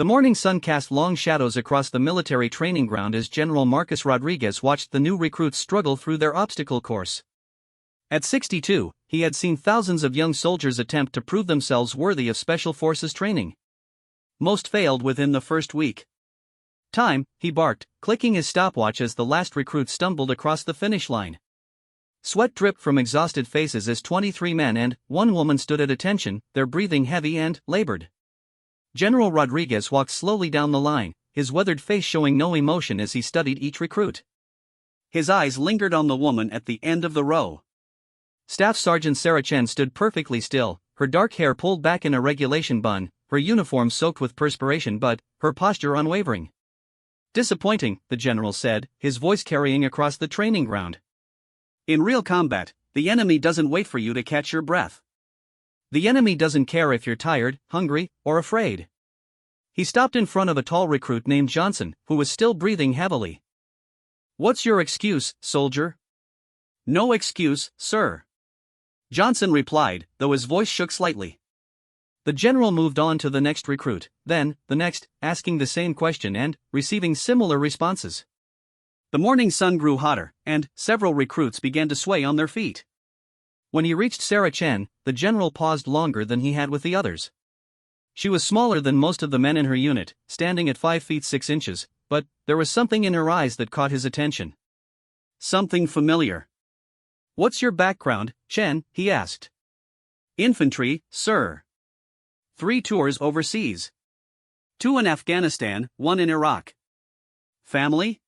The morning sun cast long shadows across the military training ground as General Marcos Rodriguez watched the new recruits struggle through their obstacle course. At 62, he had seen thousands of young soldiers attempt to prove themselves worthy of Special Forces training. Most failed within the first week. "Time," he barked, clicking his stopwatch as the last recruit stumbled across the finish line. Sweat dripped from exhausted faces as 23 men and 1 woman stood at attention, their breathing heavy and labored. General Rodriguez walked slowly down the line, his weathered face showing no emotion as he studied each recruit. His eyes lingered on the woman at the end of the row. Staff Sergeant Sarah Chen stood perfectly still, her dark hair pulled back in a regulation bun, her uniform soaked with perspiration but her posture unwavering. "Disappointing," the general said, his voice carrying across the training ground. "In real combat, the enemy doesn't wait for you to catch your breath. The enemy doesn't care if you're tired, hungry, or afraid." He stopped in front of a tall recruit named Johnson, who was still breathing heavily. "What's your excuse, soldier?" "No excuse, sir," Johnson replied, though his voice shook slightly. The general moved on to the next recruit, then the next, asking the same question and receiving similar responses. The morning sun grew hotter, and several recruits began to sway on their feet. When he reached Sarah Chen, the general paused longer than he had with the others. She was smaller than most of the men in her unit, standing at 5 feet 6 inches, but there was something in her eyes that caught his attention. Something familiar. "What's your background, Chen?" he asked. "Infantry, sir. 3 tours overseas. 2 in Afghanistan, 1 in Iraq." "Family?"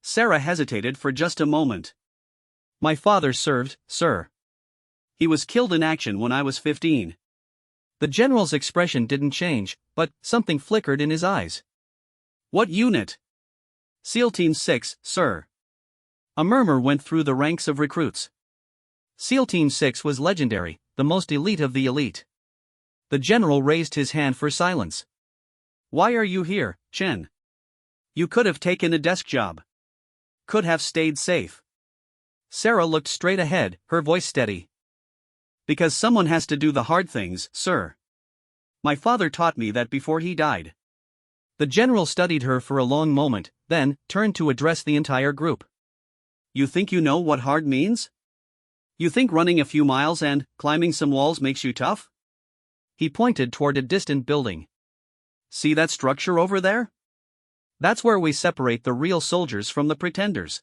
Sarah hesitated for just a moment. "My father served, sir. He was killed in action when I was 15. The general's expression didn't change, but something flickered in his eyes. "What unit?" "SEAL Team 6, sir." A murmur went through the ranks of recruits. SEAL Team 6 was legendary, the most elite of the elite. The general raised his hand for silence. "Why are you here, Chen? You could have taken a desk job. Could have stayed safe." Sarah looked straight ahead, her voice steady. "Because someone has to do the hard things, sir. My father taught me that before he died." The general studied her for a long moment, then turned to address the entire group. "You think you know what hard means? You think running a few miles and climbing some walls makes you tough?" He pointed toward a distant building. "See that structure over there? That's where we separate the real soldiers from the pretenders."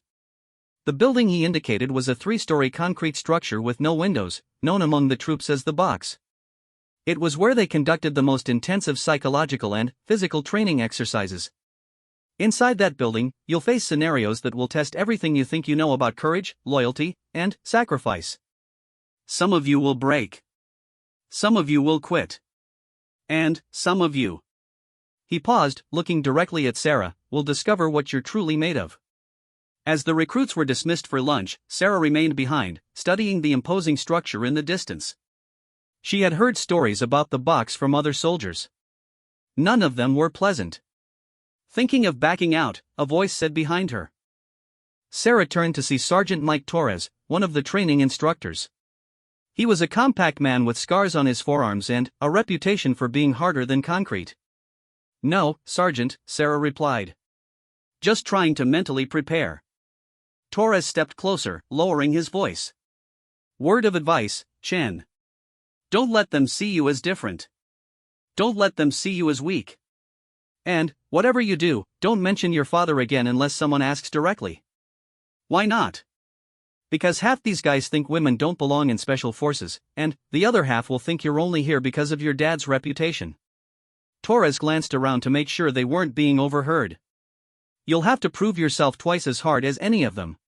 The building he indicated was a 3-story concrete structure with no windows, known among the troops as the box. It was where they conducted the most intensive psychological and physical training exercises. Inside that building, you'll face scenarios that will test everything you think you know about courage, loyalty, and sacrifice. Some of you will break. Some of you will quit. And some of you, he paused, looking directly at Sarah, will discover what you're truly made of. As the recruits were dismissed for lunch, Sarah remained behind, studying the imposing structure in the distance. She had heard stories about the box from other soldiers. None of them were pleasant. Thinking of backing out, a voice said behind her. Sarah turned to see Sergeant Mike Torres, one of the training instructors. He was a compact man with scars on his forearms and a reputation for being harder than concrete. "No, Sergeant," Sarah replied. "Just trying to mentally prepare." Torres stepped closer, lowering his voice. "Word of advice, Chen. Don't let them see you as different. Don't let them see you as weak. And, whatever you do, don't mention your father again unless someone asks directly." "Why not?" "Because half these guys think women don't belong in special forces, and the other half will think you're only here because of your dad's reputation." Torres glanced around to make sure they weren't being overheard. "You'll have to prove yourself twice as hard as any of them."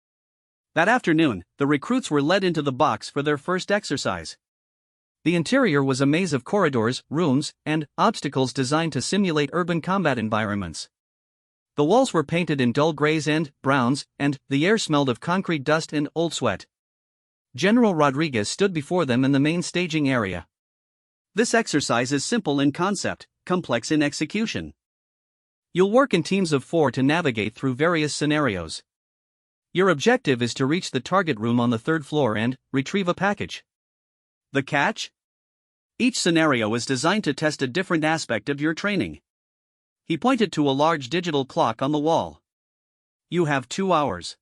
That afternoon, the recruits were led into the box for their first exercise. The interior was a maze of corridors, rooms, and obstacles designed to simulate urban combat environments. The walls were painted in dull grays and browns, and the air smelled of concrete dust and old sweat. General Rodriguez stood before them in the main staging area. "This exercise is simple in concept, complex in execution. You'll work in teams of 4 to navigate through various scenarios. Your objective is to reach the target room on the 3rd floor and retrieve a package. The catch? Each scenario is designed to test a different aspect of your training. He pointed to a large digital clock on the wall. You have 2 hours.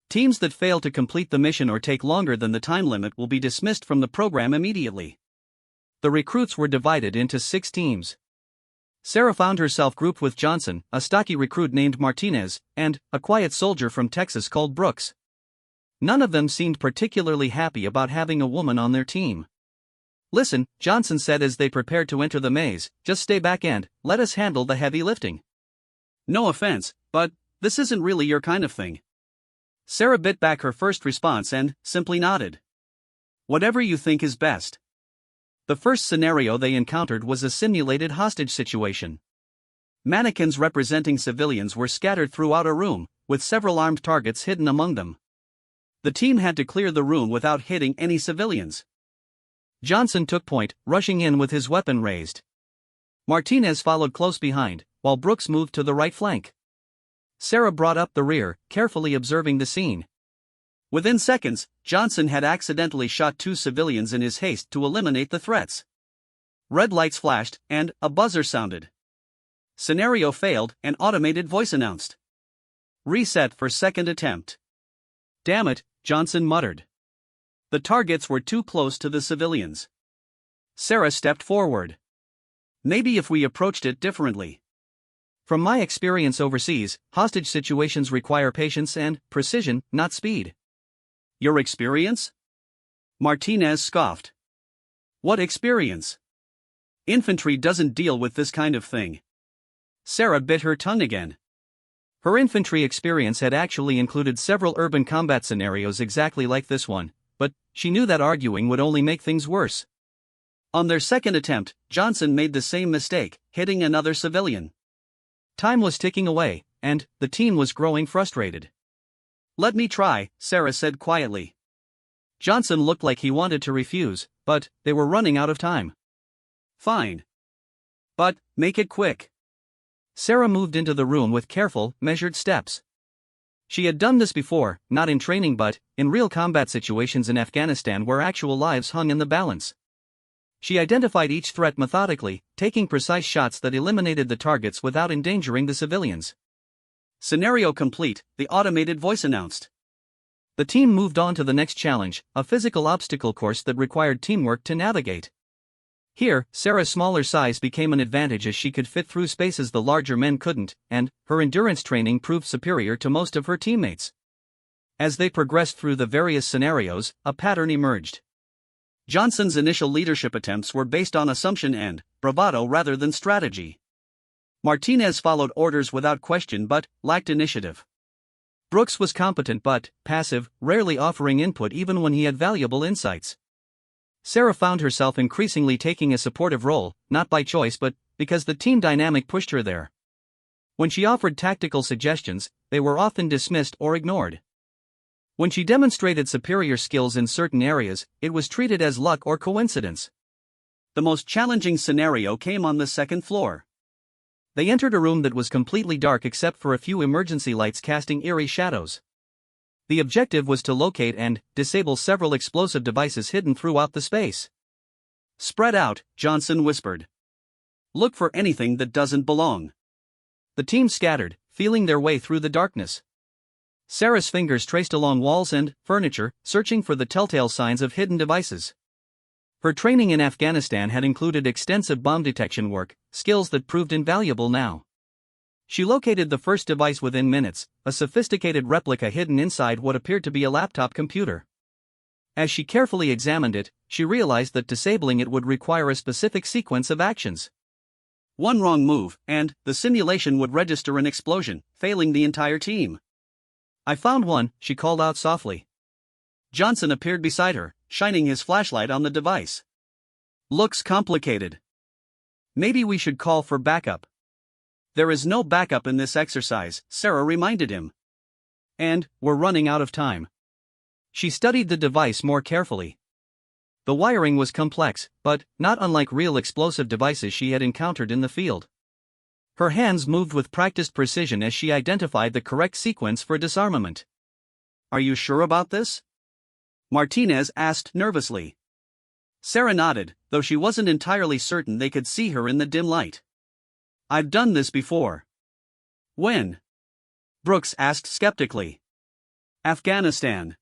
Teams that fail to complete the mission or take longer than the time limit will be dismissed from the program immediately. The recruits were divided into 6 teams. Sarah found herself grouped with Johnson, a stocky recruit named Martinez, and a quiet soldier from Texas called Brooks. None of them seemed particularly happy about having a woman on their team. Listen, Johnson said as they prepared to enter the maze, just stay back and let us handle the heavy lifting. No offense, but this isn't really your kind of thing. Sarah bit back her first response and simply nodded. Whatever you think is best. The first scenario they encountered was a simulated hostage situation. Mannequins representing civilians were scattered throughout a room, with several armed targets hidden among them. The team had to clear the room without hitting any civilians. Johnson took point, rushing in with his weapon raised. Martinez followed close behind, while Brooks moved to the right flank. Sarah brought up the rear, carefully observing the scene. Within seconds, Johnson had accidentally shot 2 civilians in his haste to eliminate the threats. Red lights flashed, and a buzzer sounded. Scenario failed, an automated voice announced. Reset for second attempt. Damn it, Johnson muttered. The targets were too close to the civilians. Sarah stepped forward. Maybe if we approached it differently. From my experience overseas, hostage situations require patience and precision, not speed. Your experience? Martinez scoffed. What experience? Infantry doesn't deal with this kind of thing. Sarah bit her tongue again. Her infantry experience had actually included several urban combat scenarios exactly like this one, but she knew that arguing would only make things worse. On their second attempt, Johnson made the same mistake, hitting another civilian. Time was ticking away, and the team was growing frustrated. Let me try, Sarah said quietly. Johnson looked like he wanted to refuse, but they were running out of time. Fine. But make it quick. Sarah moved into the room with careful, measured steps. She had done this before, not in training but in real combat situations in Afghanistan where actual lives hung in the balance. She identified each threat methodically, taking precise shots that eliminated the targets without endangering the civilians. Scenario complete, the automated voice announced. The team moved on to the next challenge, a physical obstacle course that required teamwork to navigate. Here, Sarah's smaller size became an advantage as she could fit through spaces the larger men couldn't, and her endurance training proved superior to most of her teammates. As they progressed through the various scenarios, a pattern emerged. Johnson's initial leadership attempts were based on assumption and bravado rather than strategy. Martinez followed orders without question but lacked initiative. Brooks was competent but passive, rarely offering input even when he had valuable insights. Sarah found herself increasingly taking a supportive role, not by choice but because the team dynamic pushed her there. When she offered tactical suggestions, they were often dismissed or ignored. When she demonstrated superior skills in certain areas, it was treated as luck or coincidence. The most challenging scenario came on the second floor. They entered a room that was completely dark except for a few emergency lights casting eerie shadows. The objective was to locate and disable several explosive devices hidden throughout the space. Spread out, Johnson whispered. Look for anything that doesn't belong. The team scattered, feeling their way through the darkness. Sarah's fingers traced along walls and furniture, searching for the telltale signs of hidden devices. Her training in Afghanistan had included extensive bomb detection work, skills that proved invaluable now. She located the first device within minutes, a sophisticated replica hidden inside what appeared to be a laptop computer. As she carefully examined it, she realized that disabling it would require a specific sequence of actions. One wrong move, and the simulation would register an explosion, failing the entire team. I found one, she called out softly. Johnson appeared beside her, shining his flashlight on the device. Looks complicated. Maybe we should call for backup. There is no backup in this exercise, Sarah reminded him. And we're running out of time. She studied the device more carefully. The wiring was complex, but not unlike real explosive devices she had encountered in the field. Her hands moved with practiced precision as she identified the correct sequence for disarmament. Are you sure about this? Martinez asked nervously. Sarah nodded, though she wasn't entirely certain they could see her in the dim light. I've done this before. When? Brooks asked skeptically. Afghanistan.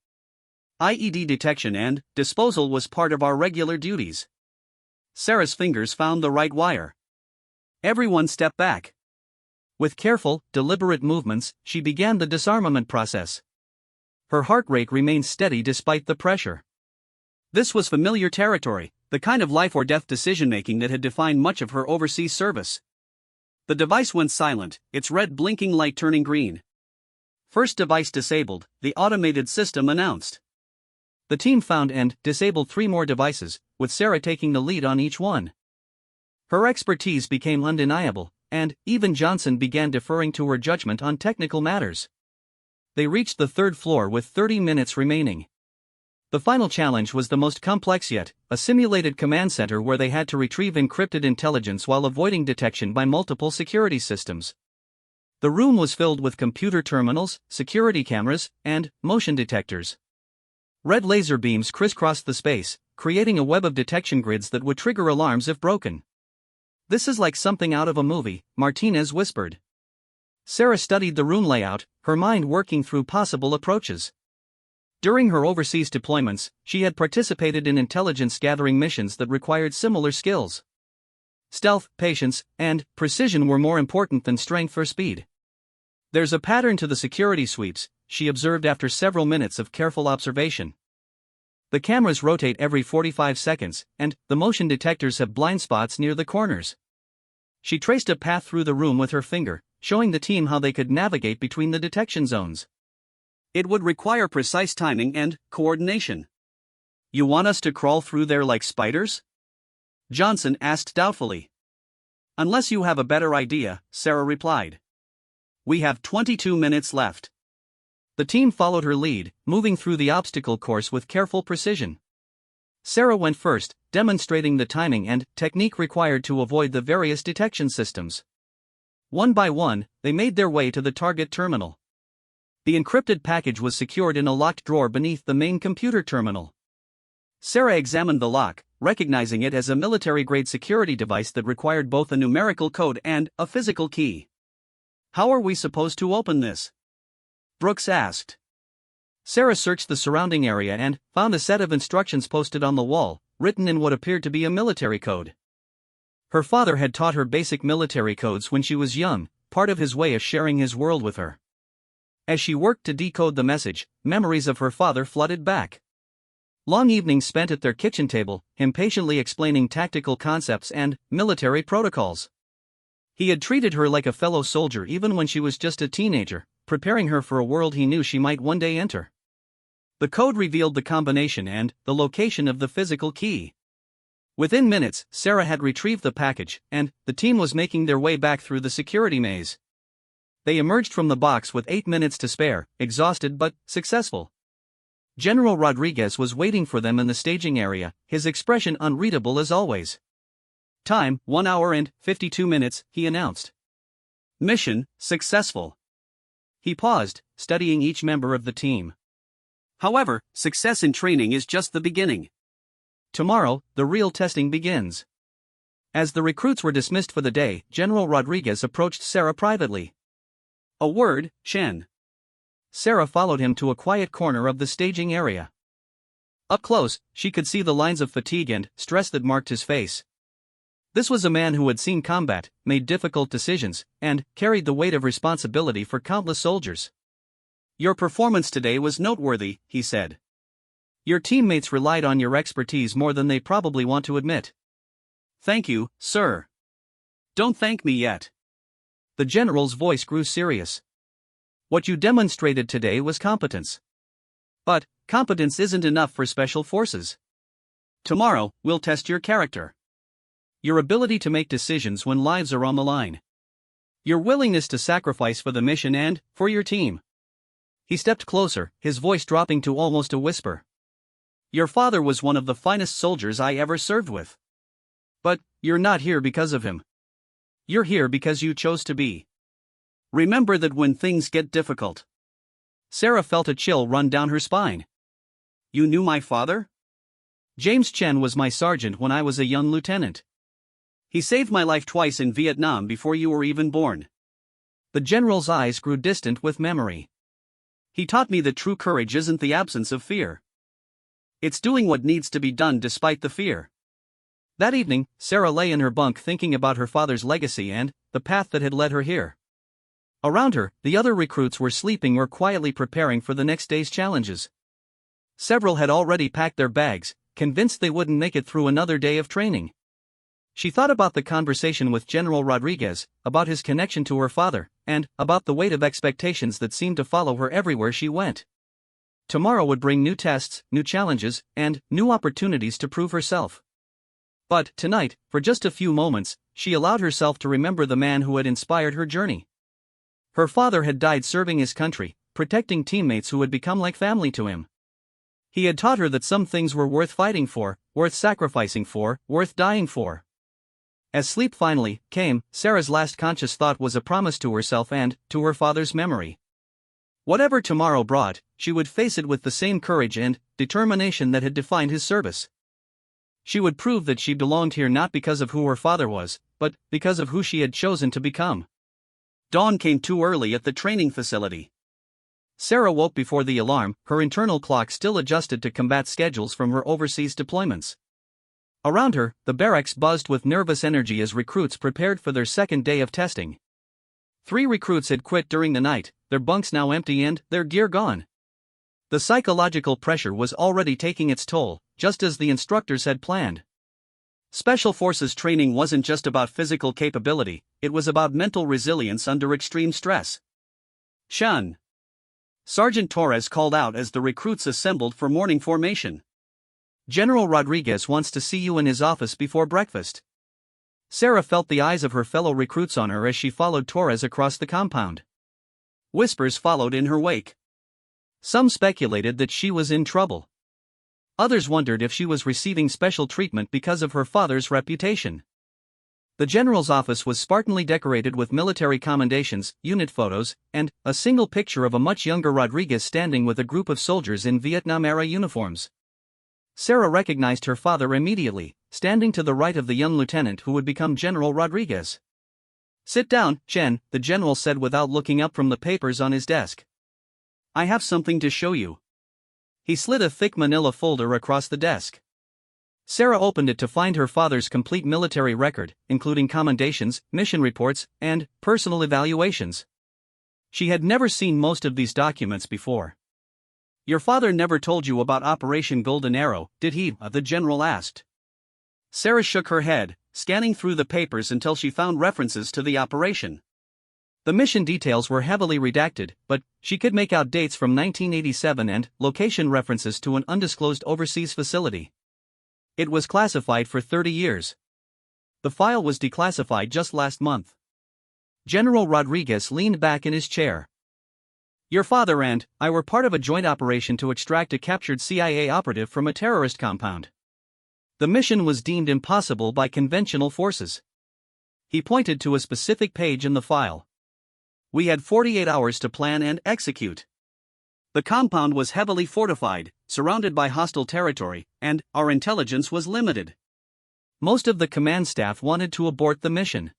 IED detection and disposal was part of our regular duties. Sarah's fingers found the right wire. Everyone stepped back. With careful, deliberate movements, she began the disarmament process. Her heart rate remained steady despite the pressure. This was familiar territory, the kind of life or death decision-making that had defined much of her overseas service. The device went silent, its red blinking light turning green. First device disabled, the automated system announced. The team found and disabled 3 more devices, with Sarah taking the lead on each one. Her expertise became undeniable, and even Johnson began deferring to her judgment on technical matters. They reached the 3rd floor with 30 minutes remaining. The final challenge was the most complex yet, a simulated command center where they had to retrieve encrypted intelligence while avoiding detection by multiple security systems. The room was filled with computer terminals, security cameras, and motion detectors. Red laser beams crisscrossed the space, creating a web of detection grids that would trigger alarms if broken. "This is like something out of a movie," Martinez whispered. Sarah studied the room layout, her mind working through possible approaches. During her overseas deployments, she had participated in intelligence-gathering missions that required similar skills. Stealth, patience, and precision were more important than strength or speed. "There's a pattern to the security sweeps," she observed after several minutes of careful observation. "The cameras rotate every 45 seconds, and the motion detectors have blind spots near the corners." She traced a path through the room with her finger, showing the team how they could navigate between the detection zones. "It would require precise timing and coordination." "You want us to crawl through there like spiders?" Johnson asked doubtfully. "Unless you have a better idea," Sarah replied. "We have 22 minutes left." The team followed her lead, moving through the obstacle course with careful precision. Sarah went first, demonstrating the timing and technique required to avoid the various detection systems. One by one, they made their way to the target terminal. The encrypted package was secured in a locked drawer beneath the main computer terminal. Sarah examined the lock, recognizing it as a military-grade security device that required both a numerical code and a physical key. "How are we supposed to open this?" Brooks asked. Sarah searched the surrounding area and found a set of instructions posted on the wall, written in what appeared to be a military code. Her father had taught her basic military codes when she was young, part of his way of sharing his world with her. As she worked to decode the message, memories of her father flooded back. Long evenings spent at their kitchen table, impatiently explaining tactical concepts and military protocols. He had treated her like a fellow soldier even when she was just a teenager, preparing her for a world he knew she might one day enter. The code revealed the combination and the location of the physical key. Within minutes, Sarah had retrieved the package, and the team was making their way back through the security maze. They emerged from the box with 8 minutes to spare, exhausted but successful. General Rodriguez was waiting for them in the staging area, his expression unreadable as always. "Time, 1 hour and 52 minutes, he announced. "Mission, successful." He paused, studying each member of the team. "However, success in training is just the beginning. Tomorrow, the real testing begins." As the recruits were dismissed for the day, General Rodriguez approached Sarah privately. "A word, Chen." Sarah followed him to a quiet corner of the staging area. Up close, she could see the lines of fatigue and stress that marked his face. This was a man who had seen combat, made difficult decisions, and carried the weight of responsibility for countless soldiers. "Your performance today was noteworthy," he said. "Your teammates relied on your expertise more than they probably want to admit." "Thank you, sir." "Don't thank me yet." The general's voice grew serious. "What you demonstrated today was competence. But competence isn't enough for special forces. Tomorrow, we'll test your character. Your ability to make decisions when lives are on the line. Your willingness to sacrifice for the mission and for your team." He stepped closer, his voice dropping to almost a whisper. "Your father was one of the finest soldiers I ever served with. But you're not here because of him. You're here because you chose to be. Remember that when things get difficult." Sarah felt a chill run down her spine. "You knew my father?" "James Chen was my sergeant when I was a young lieutenant. He saved my life twice in Vietnam before you were even born. The general's eyes grew distant with memory. He taught me that true courage isn't the absence of fear. It's doing what needs to be done despite the fear. That evening, Sarah lay in her bunk thinking about her father's legacy and the path that had led her here. Around her, the other recruits were sleeping or quietly preparing for the next day's challenges. Several had already packed their bags, convinced they wouldn't make it through another day of training. She thought about the conversation with General Rodriguez, about his connection to her father, and about the weight of expectations that seemed to follow her everywhere she went. Tomorrow would bring new tests, new challenges, and new opportunities to prove herself. But, tonight, for just a few moments, she allowed herself to remember the man who had inspired her journey. Her father had died serving his country, protecting teammates who had become like family to him. He had taught her that some things were worth fighting for, worth sacrificing for, worth dying for. As sleep finally came, Sarah's last conscious thought was a promise to herself and to her father's memory. Whatever tomorrow brought, she would face it with the same courage and determination that had defined his service. She would prove that she belonged here not because of who her father was, but because of who she had chosen to become. Dawn came too early at the training facility. Sarah woke before the alarm, her internal clock still adjusted to combat schedules from her overseas deployments. Around her, the barracks buzzed with nervous energy as recruits prepared for their second day of testing. 3 recruits had quit during the night, their bunks now empty and their gear gone. The psychological pressure was already taking its toll, just as the instructors had planned. Special Forces training wasn't just about physical capability, it was about mental resilience under extreme stress. "Shun!" Sergeant Torres called out as the recruits assembled for morning formation. "General Rodriguez wants to see you in his office before breakfast." Sarah felt the eyes of her fellow recruits on her as she followed Torres across the compound. Whispers followed in her wake. Some speculated that she was in trouble. Others wondered if she was receiving special treatment because of her father's reputation. The general's office was spartanly decorated with military commendations, unit photos, and a single picture of a much younger Rodriguez standing with a group of soldiers in Vietnam-era uniforms. Sarah recognized her father immediately, standing to the right of the young lieutenant who would become General Rodriguez. "Sit down, Chen," the general said without looking up from the papers on his desk. "I have something to show you." He slid a thick manila folder across the desk. Sarah opened it to find her father's complete military record, including commendations, mission reports, and personal evaluations. She had never seen most of these documents before. "Your father never told you about Operation Golden Arrow, did he?" the general asked. Sarah shook her head, scanning through the papers until she found references to the operation. The mission details were heavily redacted, but she could make out dates from 1987 and location references to an undisclosed overseas facility. It was classified for 30 years. The file was declassified just last month. General Rodriguez leaned back in his chair. "Your father and I were part of a joint operation to extract a captured CIA operative from a terrorist compound. The mission was deemed impossible by conventional forces." He pointed to a specific page in the file. "We had 48 hours to plan and execute. The compound was heavily fortified, surrounded by hostile territory, and our intelligence was limited. Most of the command staff wanted to abort the mission."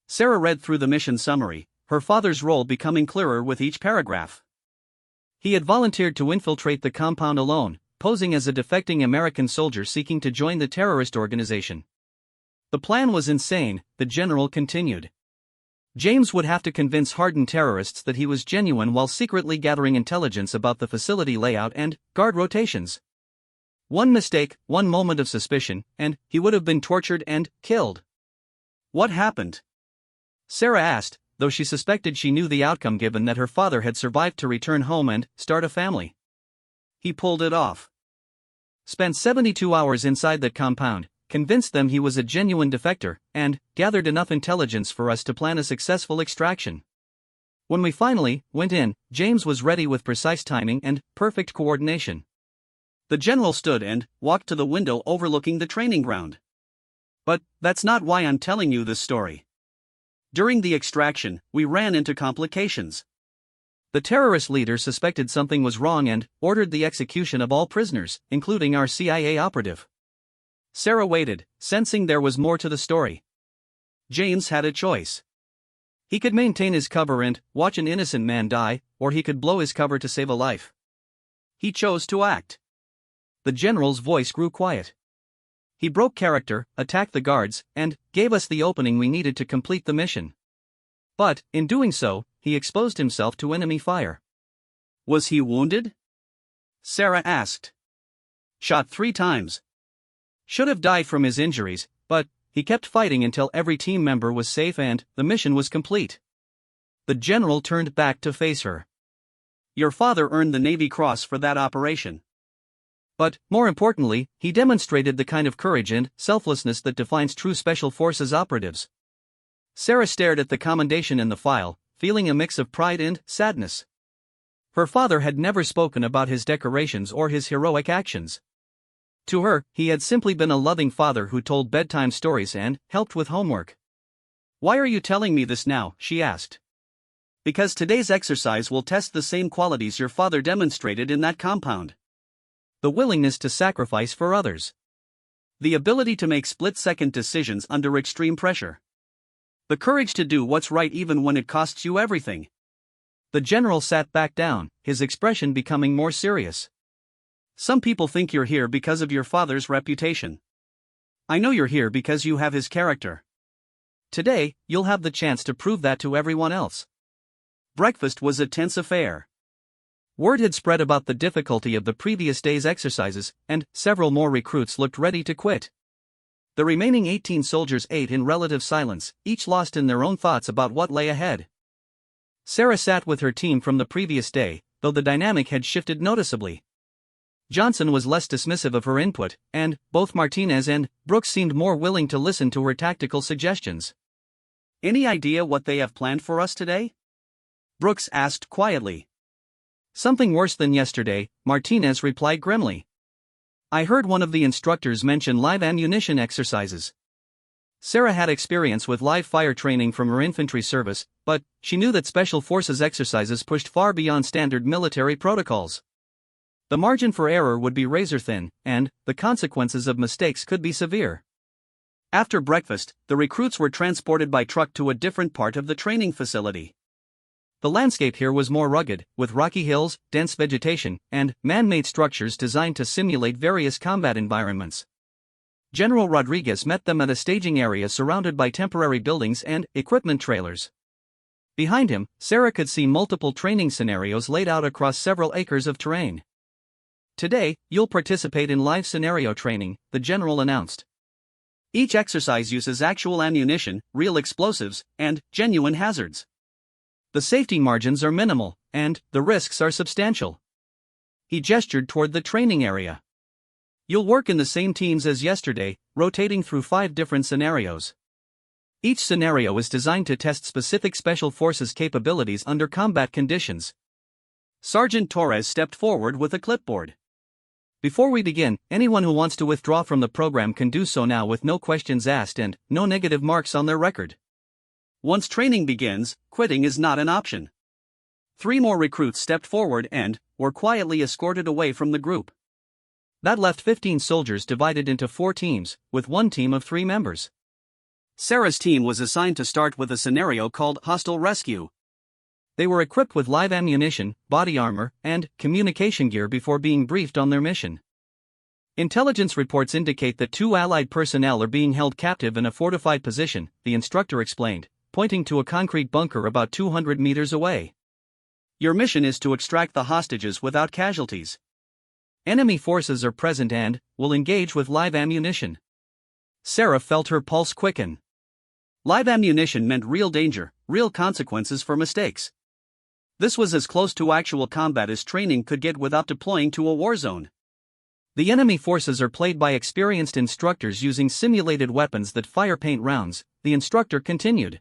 Sarah read through the mission summary, her father's role becoming clearer with each paragraph. He had volunteered to infiltrate the compound alone, posing as a defecting American soldier seeking to join the terrorist organization. The plan was insane, the general continued. James would have to convince hardened terrorists that he was genuine while secretly gathering intelligence about the facility layout and guard rotations. One mistake, one moment of suspicion, and he would have been tortured and killed. "What happened?" Sarah asked, though she suspected she knew the outcome given that her father had survived to return home and start a family. "He pulled it off. Spent 72 hours inside that compound, convinced them he was a genuine defector, and gathered enough intelligence for us to plan a successful extraction. When we finally went in, James was ready with precise timing and perfect coordination." The general stood and walked to the window overlooking the training ground. "But that's not why I'm telling you this story. During the extraction, we ran into complications. The terrorist leader suspected something was wrong and ordered the execution of all prisoners, including our CIA operative." Sarah waited, sensing there was more to the story. James had a choice. He could maintain his cover and watch an innocent man die, or he could blow his cover to save a life. He chose to act. The general's voice grew quiet. He broke character, attacked the guards, and gave us the opening we needed to complete the mission. But, in doing so, he exposed himself to enemy fire. Was he wounded? Sarah asked. Shot 3 times. Should have died from his injuries, but he kept fighting until every team member was safe and the mission was complete. The general turned back to face her. Your father earned the Navy Cross for that operation. But, more importantly, he demonstrated the kind of courage and selflessness that defines true Special Forces operatives. Sarah stared at the commendation in the file, feeling a mix of pride and sadness. Her father had never spoken about his decorations or his heroic actions. To her, he had simply been a loving father who told bedtime stories and helped with homework. Why are you telling me this now? She asked. Because today's exercise will test the same qualities your father demonstrated in that compound. The willingness to sacrifice for others. The ability to make split-second decisions under extreme pressure. The courage to do what's right even when it costs you everything. The general sat back down, his expression becoming more serious. Some people think you're here because of your father's reputation. I know you're here because you have his character. Today, you'll have the chance to prove that to everyone else. Breakfast was a tense affair. Word had spread about the difficulty of the previous day's exercises, and several more recruits looked ready to quit. The remaining 18 soldiers ate in relative silence, each lost in their own thoughts about what lay ahead. Sarah sat with her team from the previous day, though the dynamic had shifted noticeably. Johnson was less dismissive of her input, and both Martinez and Brooks seemed more willing to listen to her tactical suggestions. Any idea what they have planned for us today? Brooks asked quietly. Something worse than yesterday, Martinez replied grimly. I heard one of the instructors mention live ammunition exercises. Sarah had experience with live fire training from her infantry service, but she knew that Special Forces exercises pushed far beyond standard military protocols. The margin for error would be razor-thin, and the consequences of mistakes could be severe. After breakfast, the recruits were transported by truck to a different part of the training facility. The landscape here was more rugged, with rocky hills, dense vegetation, and man-made structures designed to simulate various combat environments. General Rodriguez met them at a staging area surrounded by temporary buildings and equipment trailers. Behind him, Sarah could see multiple training scenarios laid out across several acres of terrain. Today, you'll participate in live scenario training, the general announced. Each exercise uses actual ammunition, real explosives, and genuine hazards. The safety margins are minimal, and the risks are substantial. He gestured toward the training area. You'll work in the same teams as yesterday, rotating through 5 different scenarios. Each scenario is designed to test specific Special Forces capabilities under combat conditions. Sergeant Torres stepped forward with a clipboard. Before we begin, anyone who wants to withdraw from the program can do so now with no questions asked and no negative marks on their record. Once training begins, quitting is not an option. 3 more recruits stepped forward and were quietly escorted away from the group. That left 15 soldiers divided into 4 teams, with 1 team of 3 members. Sarah's team was assigned to start with a scenario called Hostile Rescue. They were equipped with live ammunition, body armor, and communication gear before being briefed on their mission. Intelligence reports indicate that 2 Allied personnel are being held captive in a fortified position, the instructor explained, pointing to a concrete bunker about 200 meters away. Your mission is to extract the hostages without casualties. Enemy forces are present and will engage with live ammunition. Sarah felt her pulse quicken. Live ammunition meant real danger, real consequences for mistakes. This was as close to actual combat as training could get without deploying to a war zone. The enemy forces are played by experienced instructors using simulated weapons that fire paint rounds, the instructor continued.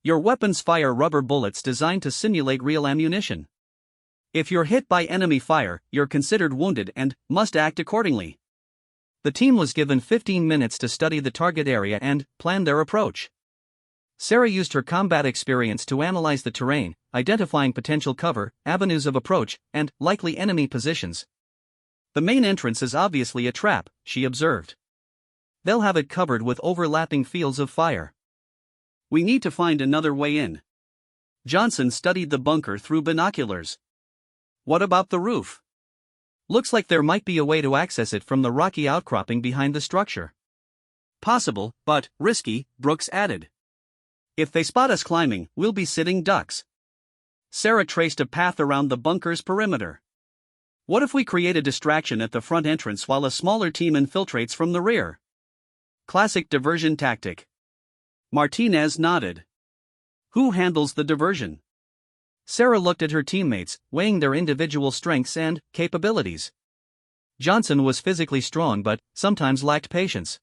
Your weapons fire rubber bullets designed to simulate real ammunition. If you're hit by enemy fire, you're considered wounded and must act accordingly. The team was given 15 minutes to study the target area and plan their approach. Sarah used her combat experience to analyze the terrain, identifying potential cover, avenues of approach, and likely enemy positions. The main entrance is obviously a trap, she observed. They'll have it covered with overlapping fields of fire. We need to find another way in. Johnson studied the bunker through binoculars. What about the roof? Looks like there might be a way to access it from the rocky outcropping behind the structure. Possible, but risky, Brooks added. If they spot us climbing, we'll be sitting ducks. Sarah traced a path around the bunker's perimeter. What if we create a distraction at the front entrance while a smaller team infiltrates from the rear? Classic diversion tactic. Martinez nodded. Who handles the diversion? Sarah looked at her teammates, weighing their individual strengths and capabilities. Johnson was physically strong but sometimes lacked patience.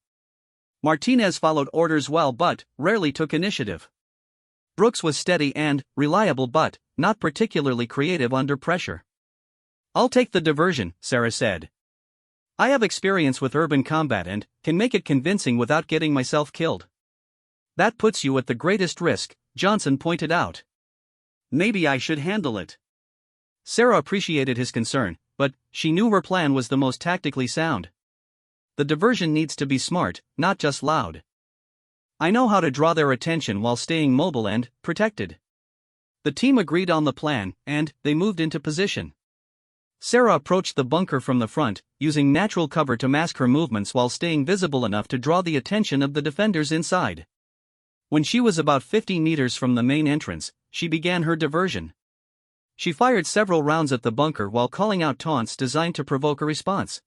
Martinez followed orders well but rarely took initiative. Brooks was steady and reliable but not particularly creative under pressure. I'll take the diversion, Sarah said. I have experience with urban combat and can make it convincing without getting myself killed. That puts you at the greatest risk, Johnson pointed out. Maybe I should handle it. Sarah appreciated his concern, but she knew her plan was the most tactically sound. The diversion needs to be smart, not just loud. I know how to draw their attention while staying mobile and protected. The team agreed on the plan, and they moved into position. Sarah approached the bunker from the front, using natural cover to mask her movements while staying visible enough to draw the attention of the defenders inside. When she was about 50 meters from the main entrance, she began her diversion. She fired several rounds at the bunker while calling out taunts designed to provoke a response.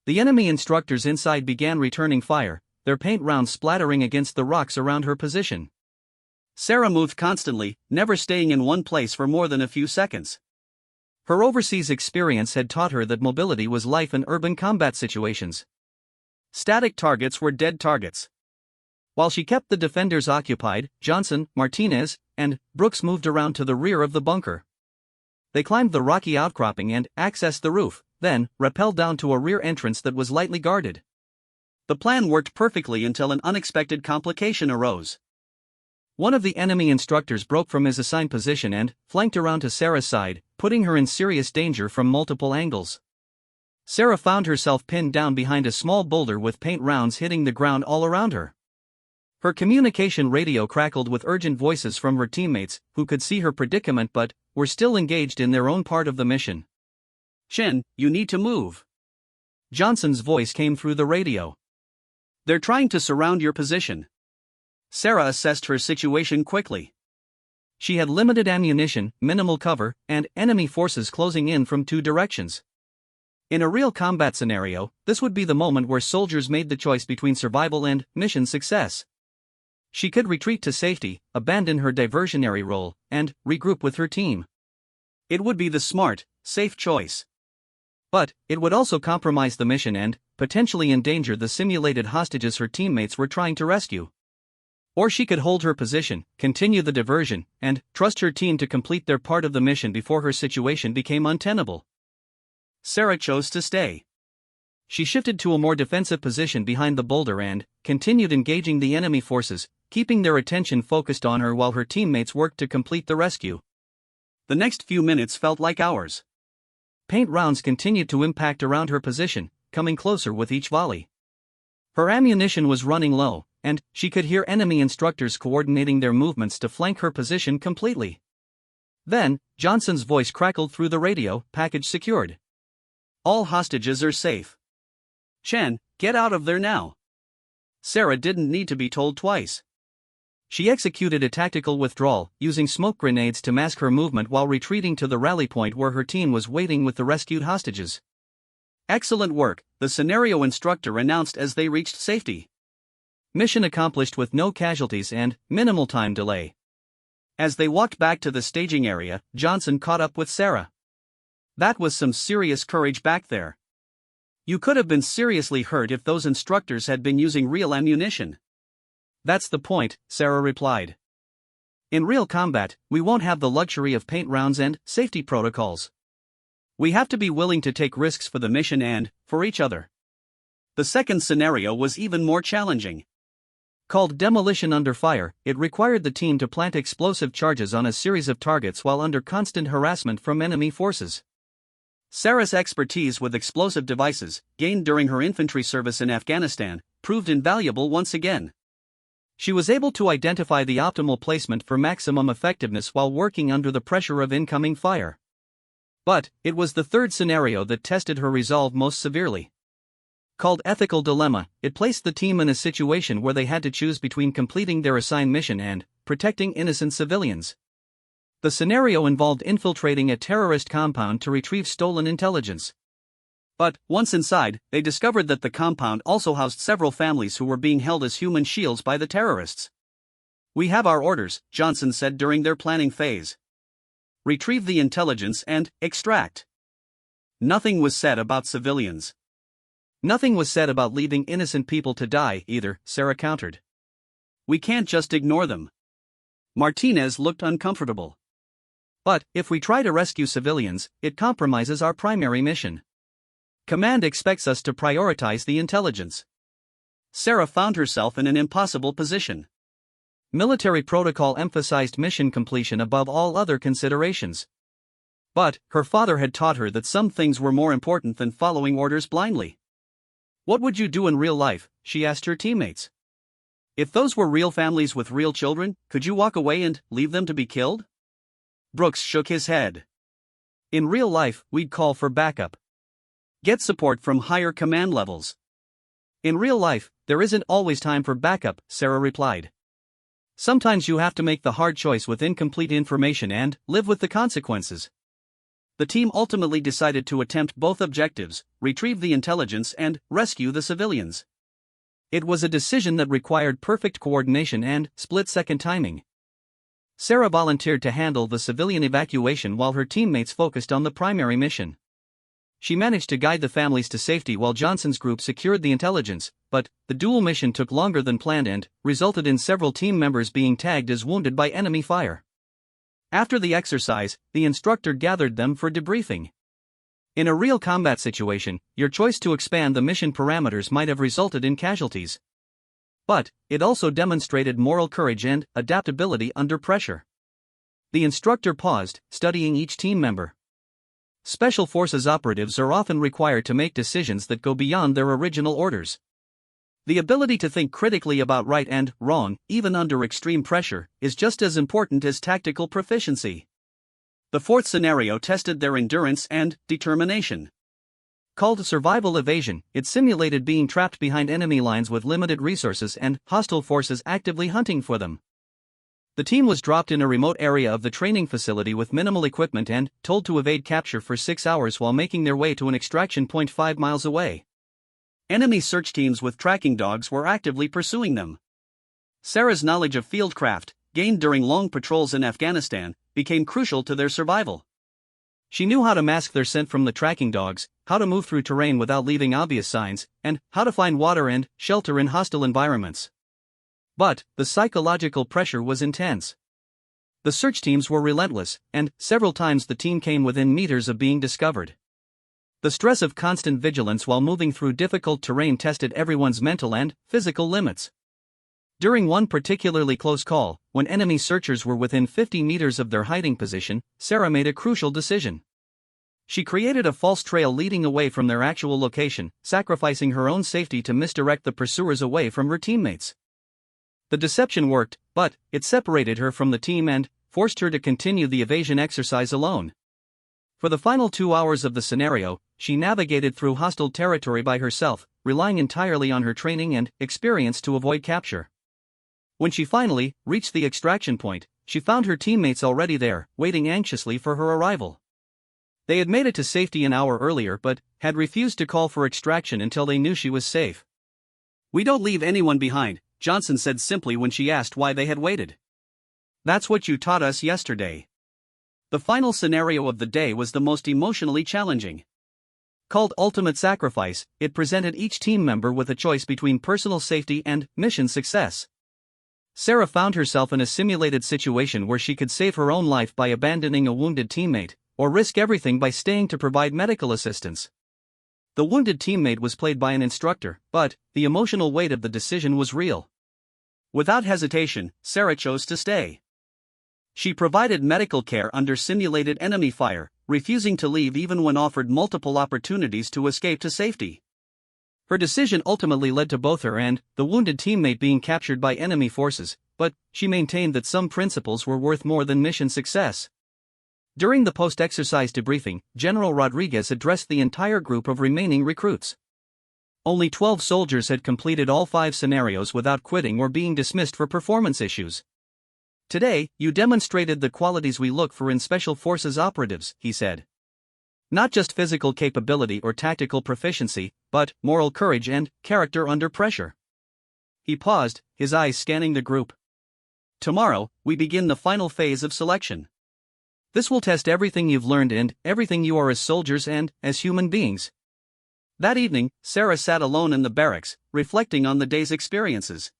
The enemy instructors inside began returning fire, their paint rounds splattering against the rocks around her position. Sarah moved constantly, never staying in one place for more than a few seconds. Her overseas experience had taught her that mobility was life in urban combat situations. Static targets were dead targets. While she kept the defenders occupied, Johnson, Martinez, and Brooks moved around to the rear of the bunker. They climbed the rocky outcropping and accessed the roof, then rappelled down to a rear entrance that was lightly guarded. The plan worked perfectly until an unexpected complication arose. One of the enemy instructors broke from his assigned position and flanked around to Sarah's side, putting her in serious danger from multiple angles. Sarah found herself pinned down behind a small boulder with paint rounds hitting the ground all around her. Her communication radio crackled with urgent voices from her teammates, who could see her predicament but were still engaged in their own part of the mission. Chen, you need to move. Johnson's voice came through the radio. They're trying to surround your position. Sarah assessed her situation quickly. She had limited ammunition, minimal cover, and enemy forces closing in from two directions. In a real combat scenario, this would be the moment where soldiers made the choice between survival and mission success. She could retreat to safety, abandon her diversionary role, and regroup with her team. It would be the smart, safe choice. But it would also compromise the mission and potentially endanger the simulated hostages her teammates were trying to rescue. Or she could hold her position, continue the diversion, and trust her team to complete their part of the mission before her situation became untenable. Sarah chose to stay. She shifted to a more defensive position behind the boulder and continued engaging the enemy forces, keeping their attention focused on her while her teammates worked to complete the rescue. The next few minutes felt like hours. Paint rounds continued to impact around her position, coming closer with each volley. Her ammunition was running low, and she could hear enemy instructors coordinating their movements to flank her position completely. Then, Johnson's voice crackled through the radio, package secured. All hostages are safe. Chen, get out of there now. Sarah didn't need to be told twice. She executed a tactical withdrawal, using smoke grenades to mask her movement while retreating to the rally point where her team was waiting with the rescued hostages. Excellent work, the scenario instructor announced as they reached safety. Mission accomplished with no casualties and minimal time delay. As they walked back to the staging area, Johnson caught up with Sarah. That was some serious courage back there. You could have been seriously hurt if those instructors had been using real ammunition. That's the point, Sarah replied. In real combat, we won't have the luxury of paint rounds and safety protocols. We have to be willing to take risks for the mission and for each other. The second scenario was even more challenging. Called Demolition Under Fire, it required the team to plant explosive charges on a series of targets while under constant harassment from enemy forces. Sarah's expertise with explosive devices, gained during her infantry service in Afghanistan, proved invaluable once again. She was able to identify the optimal placement for maximum effectiveness while working under the pressure of incoming fire. But it was the third scenario that tested her resolve most severely. Called Ethical Dilemma, it placed the team in a situation where they had to choose between completing their assigned mission and protecting innocent civilians. The scenario involved infiltrating a terrorist compound to retrieve stolen intelligence. But, once inside, they discovered that the compound also housed several families who were being held as human shields by the terrorists. "We have our orders," Johnson said during their planning phase. "Retrieve the intelligence and extract." Nothing was said about civilians. Nothing was said about leaving innocent people to die either, Sarah countered. "We can't just ignore them." Martinez looked uncomfortable. "But, if we try to rescue civilians, it compromises our primary mission. Command expects us to prioritize the intelligence." Sarah found herself in an impossible position. Military protocol emphasized mission completion above all other considerations. But, her father had taught her that some things were more important than following orders blindly. "What would you do in real life?" she asked her teammates. "If those were real families with real children, could you walk away and leave them to be killed?" Brooks shook his head. "In real life, we'd call for backup. Get support from higher command levels." "In real life, there isn't always time for backup," Sarah replied. "Sometimes you have to make the hard choice with incomplete information and live with the consequences." The team ultimately decided to attempt both objectives, retrieve the intelligence and rescue the civilians. It was a decision that required perfect coordination and split-second timing. Sarah volunteered to handle the civilian evacuation while her teammates focused on the primary mission. She managed to guide the families to safety while Johnson's group secured the intelligence, but the dual mission took longer than planned and resulted in several team members being tagged as wounded by enemy fire. After the exercise, the instructor gathered them for debriefing. In a real combat situation, your choice to expand the mission parameters might have resulted in casualties. But it also demonstrated moral courage and adaptability under pressure. The instructor paused, studying each team member. Special Forces operatives are often required to make decisions that go beyond their original orders. The ability to think critically about right and wrong, even under extreme pressure, is just as important as tactical proficiency. The fourth scenario tested their endurance and determination. Called Survival Evasion, it simulated being trapped behind enemy lines with limited resources and hostile forces actively hunting for them. The team was dropped in a remote area of the training facility with minimal equipment and told to evade capture for 6 hours while making their way to an extraction point 5 miles away. Enemy search teams with tracking dogs were actively pursuing them. Sarah's knowledge of fieldcraft, gained during long patrols in Afghanistan, became crucial to their survival. She knew how to mask their scent from the tracking dogs, how to move through terrain without leaving obvious signs, and how to find water and shelter in hostile environments. But the psychological pressure was intense. The search teams were relentless, and several times the team came within meters of being discovered. The stress of constant vigilance while moving through difficult terrain tested everyone's mental and physical limits. During one particularly close call, when enemy searchers were within 50 meters of their hiding position, Sarah made a crucial decision. She created a false trail leading away from their actual location, sacrificing her own safety to misdirect the pursuers away from her teammates. The deception worked, but it separated her from the team and forced her to continue the evasion exercise alone. For the final 2 hours of the scenario, she navigated through hostile territory by herself, relying entirely on her training and experience to avoid capture. When she finally reached the extraction point, she found her teammates already there, waiting anxiously for her arrival. They had made it to safety an hour earlier but had refused to call for extraction until they knew she was safe. "We don't leave anyone behind," Johnson said simply when she asked why they had waited. "That's what you taught us yesterday." The final scenario of the day was the most emotionally challenging. Called Ultimate Sacrifice, it presented each team member with a choice between personal safety and mission success. Sarah found herself in a simulated situation where she could save her own life by abandoning a wounded teammate, or risk everything by staying to provide medical assistance. The wounded teammate was played by an instructor, but the emotional weight of the decision was real. Without hesitation, Sarah chose to stay. She provided medical care under simulated enemy fire, refusing to leave even when offered multiple opportunities to escape to safety. Her decision ultimately led to both her and the wounded teammate being captured by enemy forces, but she maintained that some principles were worth more than mission success. During the post-exercise debriefing, General Rodriguez addressed the entire group of remaining recruits. Only 12 soldiers had completed all 5 scenarios without quitting or being dismissed for performance issues. "Today, you demonstrated the qualities we look for in Special Forces operatives," he said. "Not just physical capability or tactical proficiency, but moral courage and character under pressure." He paused, his eyes scanning the group. "Tomorrow, we begin the final phase of selection. This will test everything you've learned and everything you are as soldiers and as human beings." That evening, Sarah sat alone in the barracks, reflecting on the day's experiences.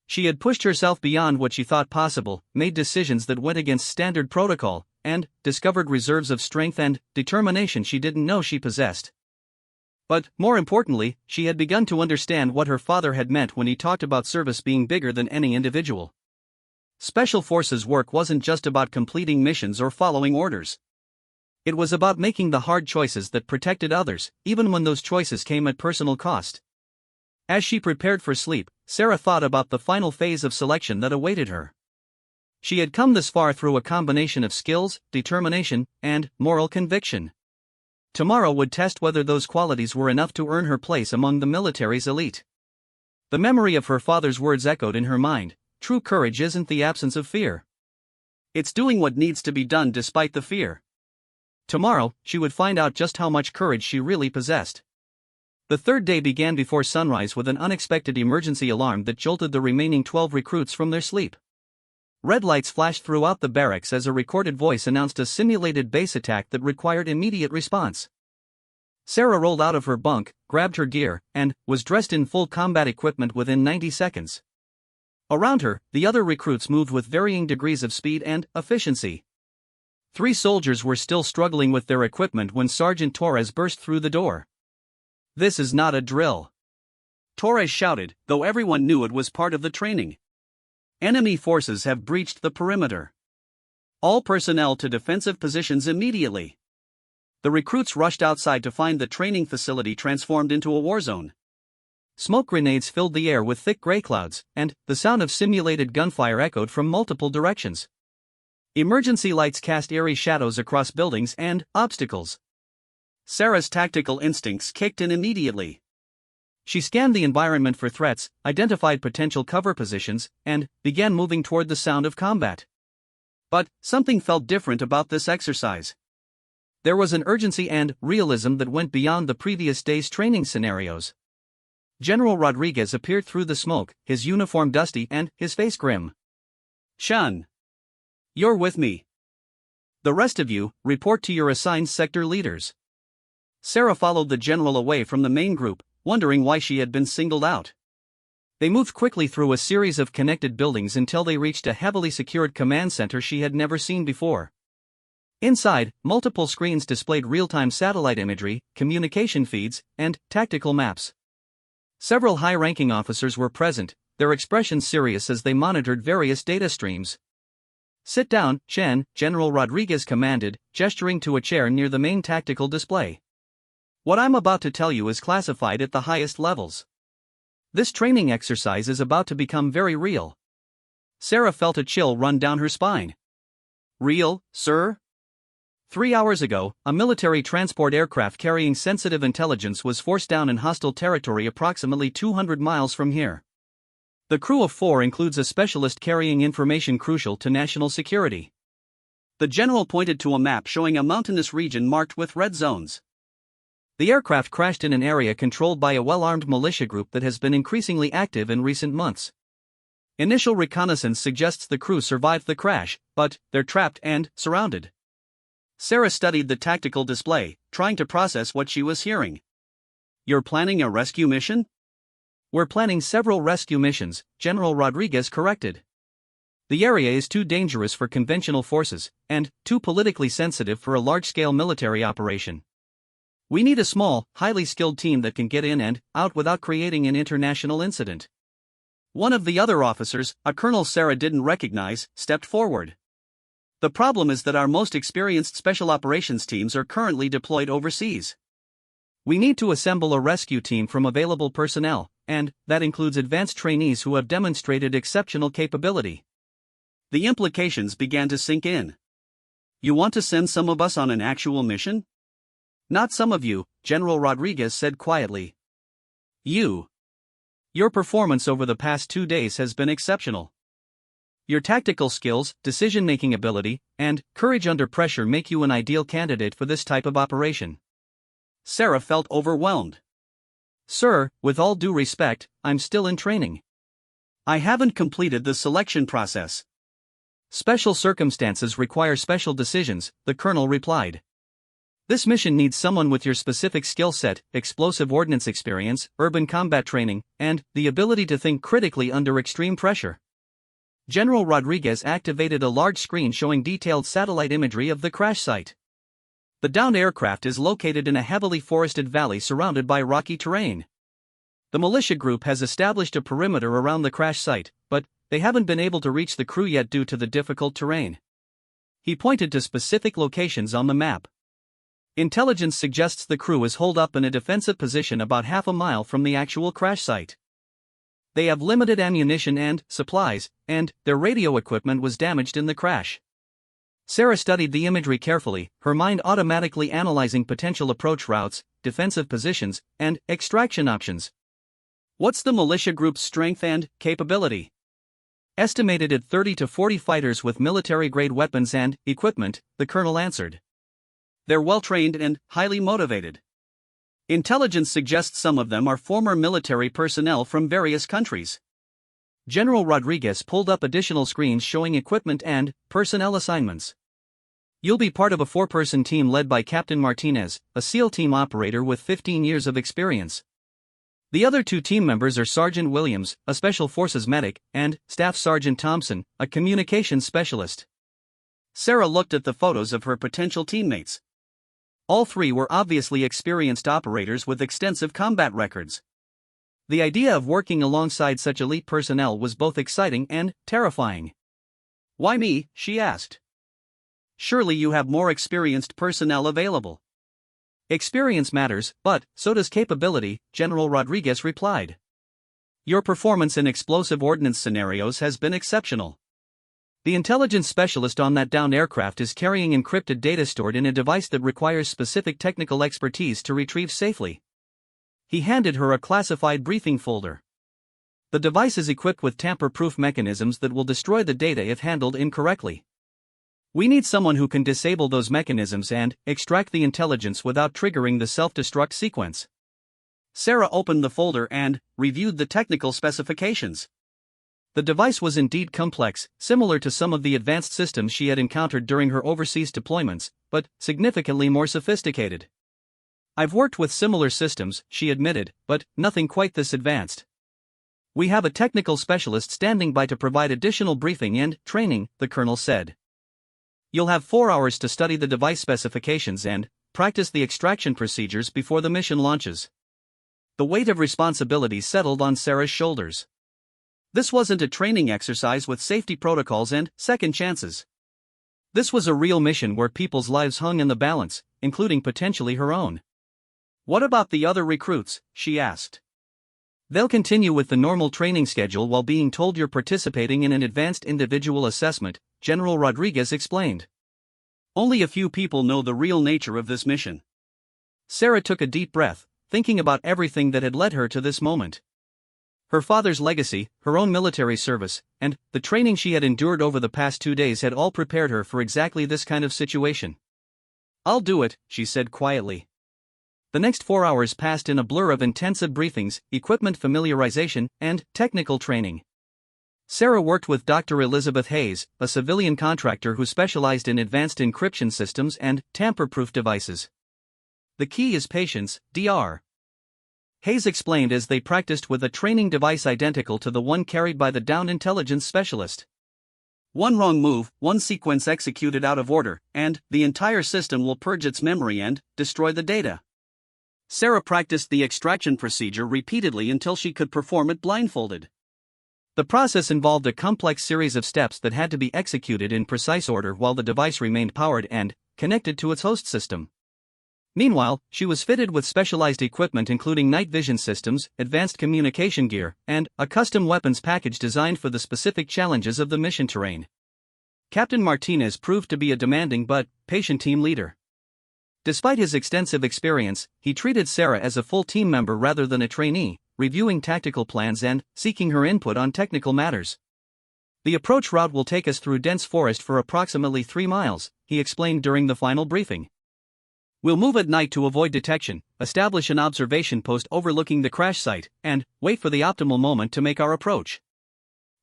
She had pushed herself beyond what she thought possible, made decisions that went against standard protocol, and discovered reserves of strength and determination she didn't know she possessed. But, more importantly, she had begun to understand what her father had meant when he talked about service being bigger than any individual. Special Forces work wasn't just about completing missions or following orders. It was about making the hard choices that protected others, even when those choices came at personal cost. As she prepared for sleep, Sarah thought about the final phase of selection that awaited her. She had come this far through a combination of skills, determination, and moral conviction. Tomorrow would test whether those qualities were enough to earn her place among the military's elite. The memory of her father's words echoed in her mind: "True courage isn't the absence of fear. It's doing what needs to be done despite the fear." Tomorrow, she would find out just how much courage she really possessed. The third day began before sunrise with an unexpected emergency alarm that jolted the remaining 12 recruits from their sleep. Red lights flashed throughout the barracks as a recorded voice announced a simulated base attack that required immediate response. Sarah rolled out of her bunk, grabbed her gear, and was dressed in full combat equipment within 90 seconds. Around her, the other recruits moved with varying degrees of speed and efficiency. 3 soldiers were still struggling with their equipment when Sergeant Torres burst through the door. "This is not a drill," Torres shouted, though everyone knew it was part of the training. "Enemy forces have breached the perimeter. All personnel to defensive positions immediately." The recruits rushed outside to find the training facility transformed into a war zone. Smoke grenades filled the air with thick gray clouds, and the sound of simulated gunfire echoed from multiple directions. Emergency lights cast eerie shadows across buildings and obstacles. Sarah's tactical instincts kicked in immediately. She scanned the environment for threats, identified potential cover positions, and began moving toward the sound of combat. But something felt different about this exercise. There was an urgency and realism that went beyond the previous day's training scenarios. General Rodriguez appeared through the smoke, his uniform dusty and his face grim. "Sean, you're with me. The rest of you, report to your assigned sector leaders." Sarah followed the general away from the main group, wondering why she had been singled out. They moved quickly through a series of connected buildings until they reached a heavily secured command center she had never seen before. Inside, multiple screens displayed real-time satellite imagery, communication feeds, and tactical maps. Several high-ranking officers were present, their expressions serious as they monitored various data streams. "Sit down, Chen," General Rodriguez commanded, gesturing to a chair near the main tactical display. "What I'm about to tell you is classified at the highest levels. This training exercise is about to become very real." Sarah felt a chill run down her spine. "Real, sir?" 3 hours ago, a military transport aircraft carrying sensitive intelligence was forced down in hostile territory approximately 200 miles from here. The crew of 4 includes a specialist carrying information crucial to national security. The general pointed to a map showing a mountainous region marked with red zones. The aircraft crashed in an area controlled by a well-armed militia group that has been increasingly active in recent months. Initial reconnaissance suggests the crew survived the crash, but they're trapped and surrounded. Sarah studied the tactical display, trying to process what she was hearing. "You're planning a rescue mission?" "We're planning several rescue missions," General Rodriguez corrected. "The area is too dangerous for conventional forces, and too politically sensitive for a large-scale military operation. We need a small, highly skilled team that can get in and out without creating an international incident." One of the other officers, a colonel Sarah didn't recognize, stepped forward. "The problem is that our most experienced special operations teams are currently deployed overseas. We need to assemble a rescue team from available personnel, and that includes advanced trainees who have demonstrated exceptional capability. The implications began to sink in. You want to send some of us on an actual mission? Not some of you, General Rodriguez said quietly. You. Your performance over the past 2 days has been exceptional. Your tactical skills, decision-making ability, and courage under pressure make you an ideal candidate for this type of operation. Sarah felt overwhelmed. Sir, with all due respect, I'm still in training. I haven't completed the selection process. Special circumstances require special decisions, the colonel replied. This mission needs someone with your specific skill set, explosive ordnance experience, urban combat training, and the ability to think critically under extreme pressure. General Rodriguez activated a large screen showing detailed satellite imagery of the crash site. The downed aircraft is located in a heavily forested valley surrounded by rocky terrain. The militia group has established a perimeter around the crash site, but they haven't been able to reach the crew yet due to the difficult terrain. He pointed to specific locations on the map. Intelligence suggests the crew is holed up in a defensive position about half a mile from the actual crash site. They have limited ammunition and supplies, and their radio equipment was damaged in the crash. Sarah studied the imagery carefully, her mind automatically analyzing potential approach routes, defensive positions, and extraction options. What's the militia group's strength and capability? Estimated at 30 to 40 fighters with military-grade weapons and equipment, the colonel answered. They're well-trained and highly motivated. Intelligence suggests some of them are former military personnel from various countries. General Rodriguez pulled up additional screens showing equipment and personnel assignments. You'll be part of a 4-person team led by Captain Martinez, a SEAL team operator with 15 years of experience. The other 2 team members are Sergeant Williams, a Special Forces medic, and Staff Sergeant Thompson, a communications specialist. Sarah looked at the photos of her potential teammates. All 3 were obviously experienced operators with extensive combat records. The idea of working alongside such elite personnel was both exciting and terrifying. Why me? She asked. Surely you have more experienced personnel available. Experience matters, but so does capability, General Rodriguez replied. Your performance in explosive ordnance scenarios has been exceptional. The intelligence specialist on that downed aircraft is carrying encrypted data stored in a device that requires specific technical expertise to retrieve safely. He handed her a classified briefing folder. The device is equipped with tamper-proof mechanisms that will destroy the data if handled incorrectly. We need someone who can disable those mechanisms and extract the intelligence without triggering the self-destruct sequence. Sarah opened the folder and reviewed the technical specifications. The device was indeed complex, similar to some of the advanced systems she had encountered during her overseas deployments, but significantly more sophisticated. I've worked with similar systems, she admitted, but nothing quite this advanced. We have a technical specialist standing by to provide additional briefing and training, the colonel said. You'll have 4 hours to study the device specifications and practice the extraction procedures before the mission launches. The weight of responsibility settled on Sarah's shoulders. This wasn't a training exercise with safety protocols and second chances. This was a real mission where people's lives hung in the balance, including potentially her own. What about the other recruits? She asked. They'll continue with the normal training schedule while being told you're participating in an advanced individual assessment, General Rodriguez explained. Only a few people know the real nature of this mission. Sarah took a deep breath, thinking about everything that had led her to this moment. Her father's legacy, her own military service, and the training she had endured over the past 2 days had all prepared her for exactly this kind of situation. I'll do it, she said quietly. The next 4 hours passed in a blur of intensive briefings, equipment familiarization, and technical training. Sarah worked with Dr. Elizabeth Hayes, a civilian contractor who specialized in advanced encryption systems and tamper-proof devices. The key is patience, Dr. Hayes explained as they practiced with a training device identical to the one carried by the downed intelligence specialist. One wrong move, one sequence executed out of order, and the entire system will purge its memory and destroy the data. Sarah practiced the extraction procedure repeatedly until she could perform it blindfolded. The process involved a complex series of steps that had to be executed in precise order while the device remained powered and connected to its host system. Meanwhile, she was fitted with specialized equipment including night vision systems, advanced communication gear, and a custom weapons package designed for the specific challenges of the mission terrain. Captain Martinez proved to be a demanding but patient team leader. Despite his extensive experience, he treated Sarah as a full team member rather than a trainee, reviewing tactical plans and seeking her input on technical matters. The approach route will take us through dense forest for approximately 3 miles, he explained during the final briefing. We'll move at night to avoid detection, establish an observation post overlooking the crash site, and wait for the optimal moment to make our approach.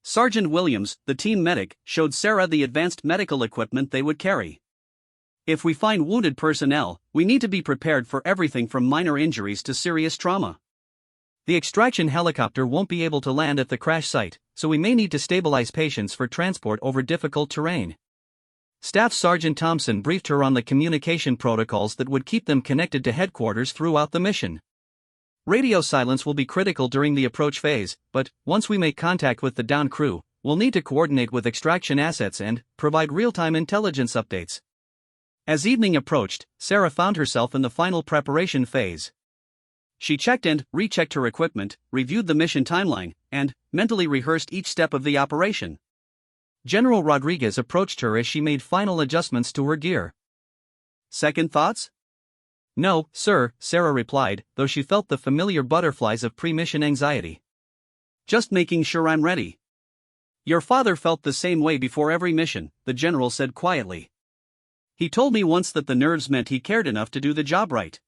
Sergeant Williams, the team medic, showed Sarah the advanced medical equipment they would carry. If we find wounded personnel, we need to be prepared for everything from minor injuries to serious trauma. The extraction helicopter won't be able to land at the crash site, so we may need to stabilize patients for transport over difficult terrain. Staff Sergeant Thompson briefed her on the communication protocols that would keep them connected to headquarters throughout the mission. Radio silence will be critical during the approach phase, but once we make contact with the down crew, we'll need to coordinate with extraction assets and provide real-time intelligence updates. As evening approached, Sarah found herself in the final preparation phase. She checked and rechecked her equipment, reviewed the mission timeline, and mentally rehearsed each step of the operation. General Rodriguez approached her as she made final adjustments to her gear. Second thoughts? No, sir, Sarah replied, though she felt the familiar butterflies of pre-mission anxiety. Just making sure I'm ready. Your father felt the same way before every mission, the general said quietly. He told me once that the nerves meant he cared enough to do the job right.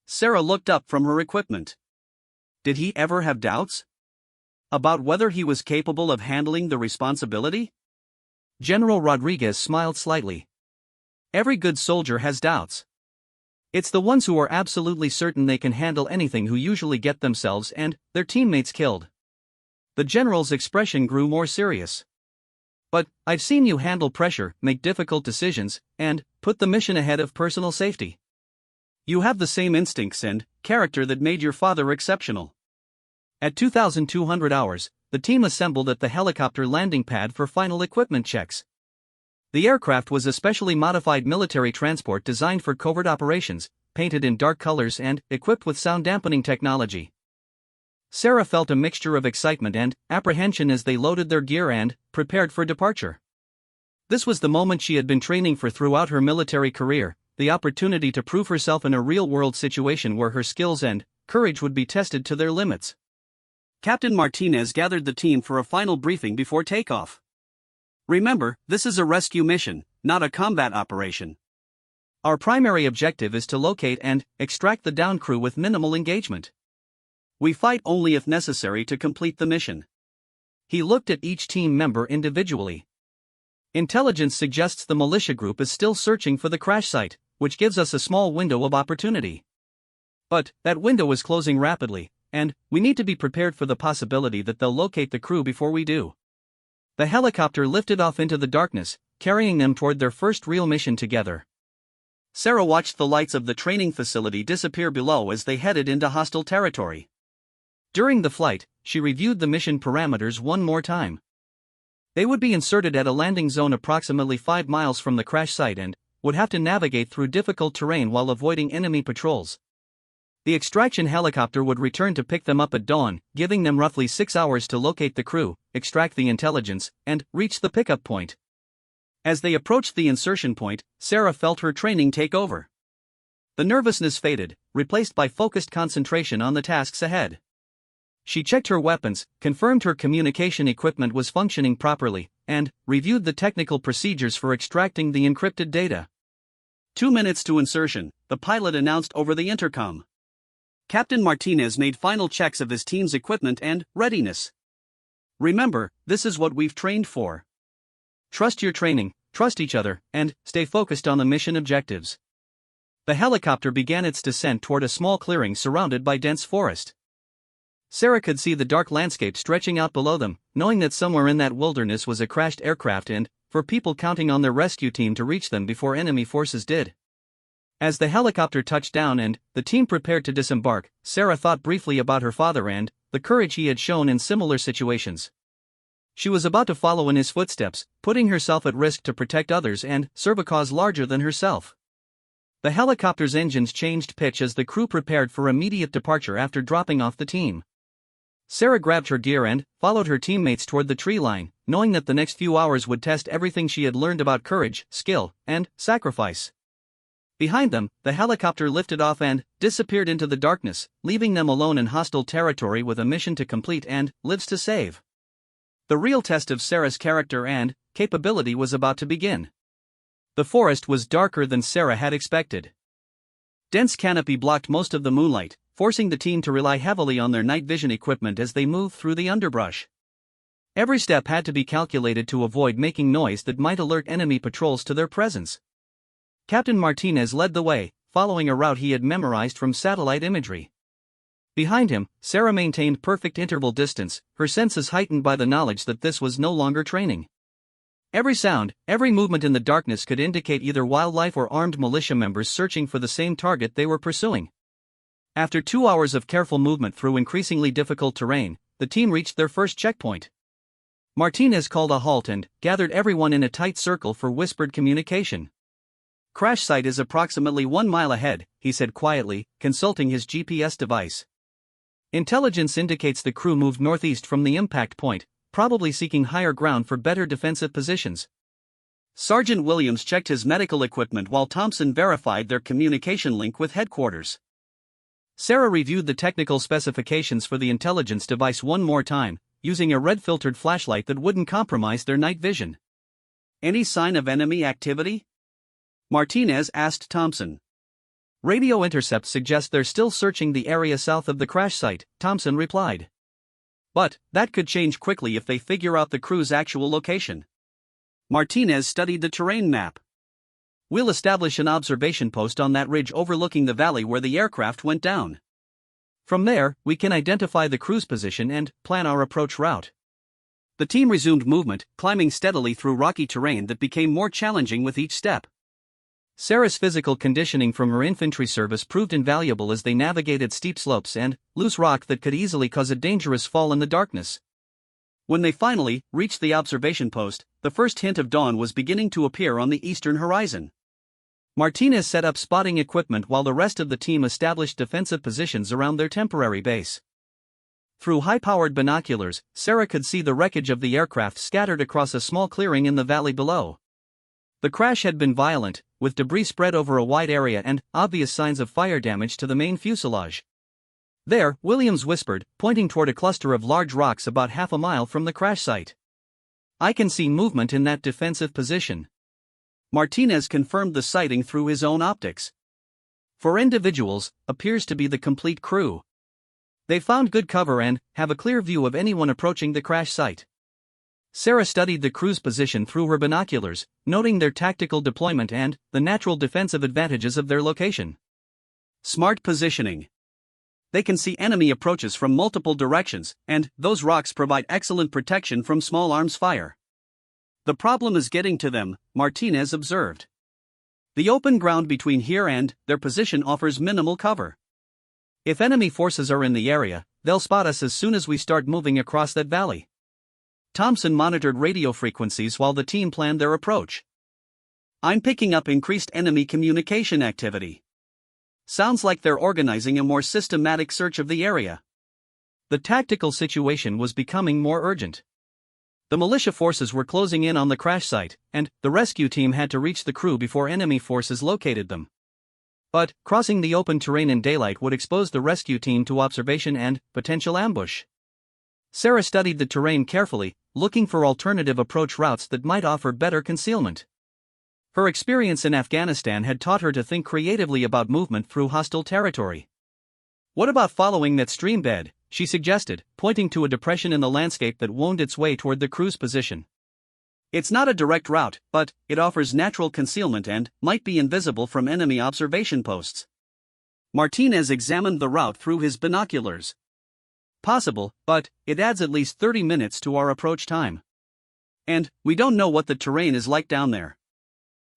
Sarah looked up from her equipment. Did he ever have doubts? About whether he was capable of handling the responsibility? General Rodriguez smiled slightly. Every good soldier has doubts. It's the ones who are absolutely certain they can handle anything who usually get themselves and their teammates killed. The general's expression grew more serious. But I've seen you handle pressure, make difficult decisions, and put the mission ahead of personal safety. You have the same instincts and character that made your father exceptional. At 2,200 hours, the team assembled at the helicopter landing pad for final equipment checks. The aircraft was a specially modified military transport designed for covert operations, painted in dark colors and equipped with sound dampening technology. Sarah felt a mixture of excitement and apprehension as they loaded their gear and prepared for departure. This was the moment she had been training for throughout her military career, the opportunity to prove herself in a real-world situation where her skills and courage would be tested to their limits. Captain Martinez gathered the team for a final briefing before takeoff. Remember, this is a rescue mission, not a combat operation. Our primary objective is to locate and extract the down crew with minimal engagement. We fight only if necessary to complete the mission. He looked at each team member individually. Intelligence suggests the militia group is still searching for the crash site, which gives us a small window of opportunity. But that window is closing rapidly, and we need to be prepared for the possibility that they'll locate the crew before we do. The helicopter lifted off into the darkness, carrying them toward their first real mission together. Sarah watched the lights of the training facility disappear below as they headed into hostile territory. During the flight, she reviewed the mission parameters one more time. They would be inserted at a landing zone approximately 5 miles from the crash site and would have to navigate through difficult terrain while avoiding enemy patrols. The extraction helicopter would return to pick them up at dawn, giving them roughly 6 hours to locate the crew, extract the intelligence, and reach the pickup point. As they approached the insertion point, Sarah felt her training take over. The nervousness faded, replaced by focused concentration on the tasks ahead. She checked her weapons, confirmed her communication equipment was functioning properly, and reviewed the technical procedures for extracting the encrypted data. 2 minutes to insertion, the pilot announced over the intercom. Captain Martinez made final checks of his team's equipment and readiness. Remember, this is what we've trained for. Trust your training, trust each other, and stay focused on the mission objectives. The helicopter began its descent toward a small clearing surrounded by dense forest. Sarah could see the dark landscape stretching out below them, knowing that somewhere in that wilderness was a crashed aircraft and, for people counting on their rescue team to reach them before enemy forces did. As the helicopter touched down and the team prepared to disembark, Sarah thought briefly about her father and the courage he had shown in similar situations. She was about to follow in his footsteps, putting herself at risk to protect others and serve a cause larger than herself. The helicopter's engines changed pitch as the crew prepared for immediate departure after dropping off the team. Sarah grabbed her gear and followed her teammates toward the tree line, knowing that the next few hours would test everything she had learned about courage, skill, and sacrifice. Behind them, the helicopter lifted off and disappeared into the darkness, leaving them alone in hostile territory with a mission to complete and lives to save. The real test of Sarah's character and capability was about to begin. The forest was darker than Sarah had expected. Dense canopy blocked most of the moonlight, forcing the team to rely heavily on their night vision equipment as they moved through the underbrush. Every step had to be calculated to avoid making noise that might alert enemy patrols to their presence. Captain Martinez led the way, following a route he had memorized from satellite imagery. Behind him, Sarah maintained perfect interval distance, her senses heightened by the knowledge that this was no longer training. Every sound, every movement in the darkness could indicate either wildlife or armed militia members searching for the same target they were pursuing. After 2 hours of careful movement through increasingly difficult terrain, the team reached their first checkpoint. Martinez called a halt and gathered everyone in a tight circle for whispered communication. "Crash site is approximately 1 mile ahead," he said quietly, consulting his GPS device. "Intelligence indicates the crew moved northeast from the impact point, probably seeking higher ground for better defensive positions." Sergeant Williams checked his medical equipment while Thompson verified their communication link with headquarters. Sarah reviewed the technical specifications for the intelligence device one more time, using a red-filtered flashlight that wouldn't compromise their night vision. "Any sign of enemy activity?" Martinez asked Thompson. "Radio intercepts suggest they're still searching the area south of the crash site," Thompson replied. "But that could change quickly if they figure out the crew's actual location." Martinez studied the terrain map. "We'll establish an observation post on that ridge overlooking the valley where the aircraft went down. From there, we can identify the crew's position and plan our approach route." The team resumed movement, climbing steadily through rocky terrain that became more challenging with each step. Sarah's physical conditioning from her infantry service proved invaluable as they navigated steep slopes and loose rock that could easily cause a dangerous fall in the darkness. When they finally reached the observation post, the first hint of dawn was beginning to appear on the eastern horizon. Martinez set up spotting equipment while the rest of the team established defensive positions around their temporary base. Through high-powered binoculars, Sarah could see the wreckage of the aircraft scattered across a small clearing in the valley below. The crash had been violent, with debris spread over a wide area and obvious signs of fire damage to the main fuselage. "There," Williams whispered, pointing toward a cluster of large rocks about half a mile from the crash site. "I can see movement in that defensive position." Martinez confirmed the sighting through his own optics. "For individuals, appears to be the complete crew. They found good cover and have a clear view of anyone approaching the crash site." Sarah studied the crew's position through her binoculars, noting their tactical deployment and the natural defensive advantages of their location. "Smart positioning. They can see enemy approaches from multiple directions, and those rocks provide excellent protection from small arms fire. The problem is getting to them," Martinez observed. "The open ground between here and their position offers minimal cover. If enemy forces are in the area, they'll spot us as soon as we start moving across that valley." Thompson monitored radio frequencies while the team planned their approach. "I'm picking up increased enemy communication activity. Sounds like they're organizing a more systematic search of the area." The tactical situation was becoming more urgent. The militia forces were closing in on the crash site, and the rescue team had to reach the crew before enemy forces located them. But crossing the open terrain in daylight would expose the rescue team to observation and potential ambush. Sarah studied the terrain carefully, looking for alternative approach routes that might offer better concealment. Her experience in Afghanistan had taught her to think creatively about movement through hostile territory. "What about following that stream bed?" she suggested, pointing to a depression in the landscape that wound its way toward the crew's position. "It's not a direct route, but it offers natural concealment and might be invisible from enemy observation posts." Martinez examined the route through his binoculars. "Possible, but it adds at least 30 minutes to our approach time. And we don't know what the terrain is like down there."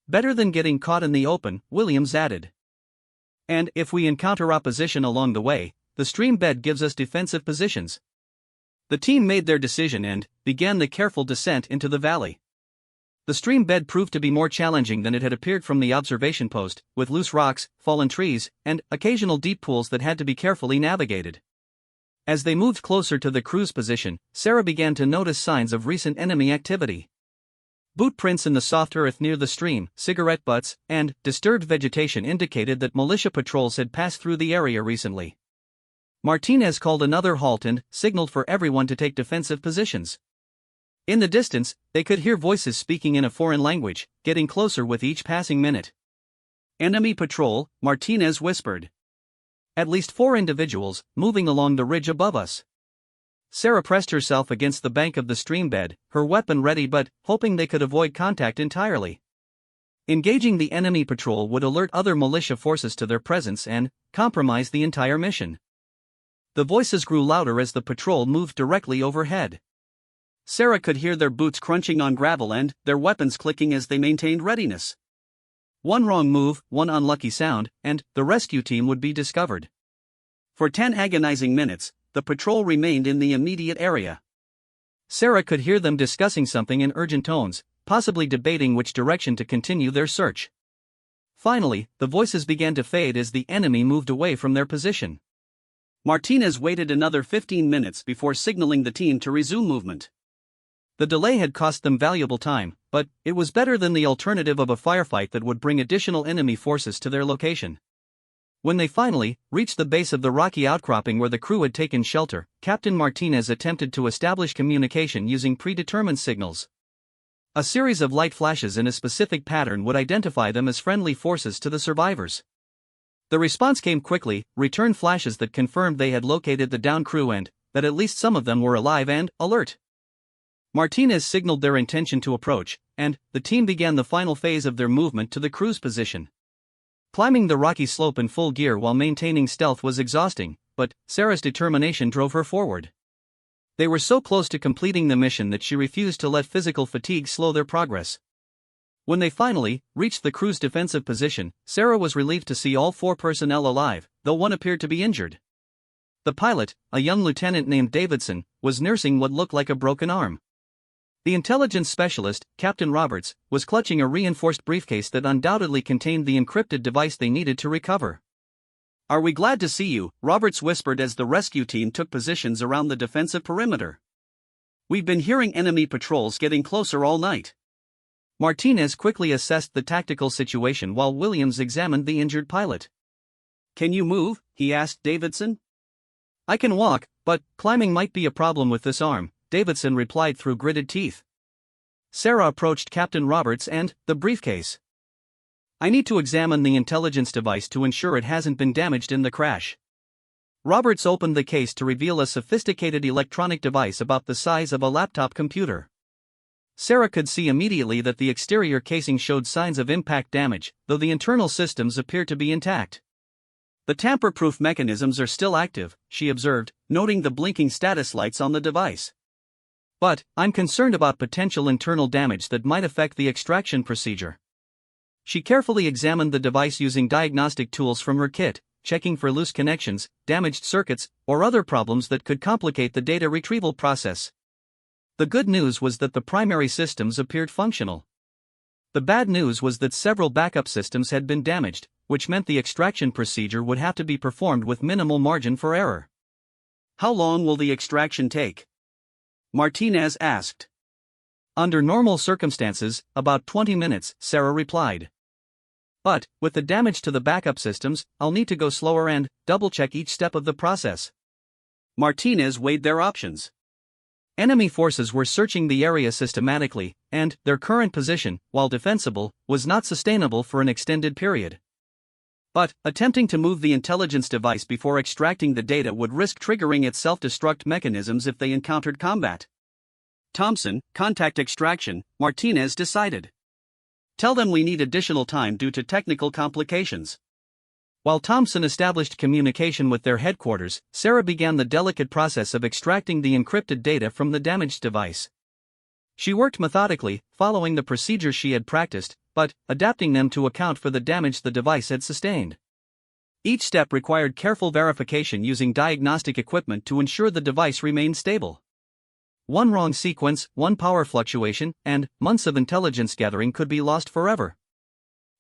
"Better than getting caught in the open," Williams added. "And if we encounter opposition along the way, the stream bed gives us defensive positions." The team made their decision and began the careful descent into the valley. The stream bed proved to be more challenging than it had appeared from the observation post, with loose rocks, fallen trees, and occasional deep pools that had to be carefully navigated. As they moved closer to the cruise position, Sarah began to notice signs of recent enemy activity. Boot prints in the soft earth near the stream, cigarette butts, and disturbed vegetation indicated that militia patrols had passed through the area recently. Martinez called another halt and signaled for everyone to take defensive positions. In the distance, they could hear voices speaking in a foreign language, getting closer with each passing minute. "Enemy patrol," Martinez whispered. "At least 4 individuals, moving along the ridge above us." Sarah pressed herself against the bank of the stream bed, her weapon ready but hoping they could avoid contact entirely. Engaging the enemy patrol would alert other militia forces to their presence and compromise the entire mission. The voices grew louder as the patrol moved directly overhead. Sarah could hear their boots crunching on gravel and their weapons clicking as they maintained readiness. One wrong move, one unlucky sound, and the rescue team would be discovered. For 10 agonizing minutes, the patrol remained in the immediate area. Sarah could hear them discussing something in urgent tones, possibly debating which direction to continue their search. Finally, the voices began to fade as the enemy moved away from their position. Martinez waited another 15 minutes before signaling the team to resume movement. The delay had cost them valuable time, but it was better than the alternative of a firefight that would bring additional enemy forces to their location. When they finally reached the base of the rocky outcropping where the crew had taken shelter, Captain Martinez attempted to establish communication using predetermined signals. A series of light flashes in a specific pattern would identify them as friendly forces to the survivors. The response came quickly, return flashes that confirmed they had located the downed crew and that at least some of them were alive and alert. Martinez signaled their intention to approach, and the team began the final phase of their movement to the cruise position. Climbing the rocky slope in full gear while maintaining stealth was exhausting, but Sarah's determination drove her forward. They were so close to completing the mission that she refused to let physical fatigue slow their progress. When they finally reached the crew's defensive position, Sarah was relieved to see all 4 personnel alive, though one appeared to be injured. The pilot, a young lieutenant named Davidson, was nursing what looked like a broken arm. The intelligence specialist, Captain Roberts, was clutching a reinforced briefcase that undoubtedly contained the encrypted device they needed to recover. "Are we glad to see you?" Roberts whispered as the rescue team took positions around the defensive perimeter. "We've been hearing enemy patrols getting closer all night." Martinez quickly assessed the tactical situation while Williams examined the injured pilot. "Can you move?" he asked Davidson. "I can walk, but climbing might be a problem with this arm," Davidson replied through gritted teeth. Sarah approached Captain Roberts and the briefcase. "I need to examine the intelligence device to ensure it hasn't been damaged in the crash." Roberts opened the case to reveal a sophisticated electronic device about the size of a laptop computer. Sarah could see immediately that the exterior casing showed signs of impact damage, though the internal systems appeared to be intact. "The tamper-proof mechanisms are still active," she observed, noting the blinking status lights on the device. "But I'm concerned about potential internal damage that might affect the extraction procedure." She carefully examined the device using diagnostic tools from her kit, checking for loose connections, damaged circuits, or other problems that could complicate the data retrieval process. The good news was that the primary systems appeared functional. The bad news was that several backup systems had been damaged, which meant the extraction procedure would have to be performed with minimal margin for error. "How long will the extraction take?" Martinez asked. "Under normal circumstances, about 20 minutes, Sarah replied. "But, with the damage to the backup systems, I'll need to go slower and double-check each step of the process." Martinez weighed their options. Enemy forces were searching the area systematically, and their current position, while defensible, was not sustainable for an extended period. But, attempting to move the intelligence device before extracting the data would risk triggering its self-destruct mechanisms if they encountered combat. "Thompson, contact extraction," Martinez decided. "Tell them we need additional time due to technical complications." While Thompson established communication with their headquarters, Sarah began the delicate process of extracting the encrypted data from the damaged device. She worked methodically, following the procedures she had practiced, but adapting them to account for the damage the device had sustained. Each step required careful verification using diagnostic equipment to ensure the device remained stable. One wrong sequence, one power fluctuation, and months of intelligence gathering could be lost forever.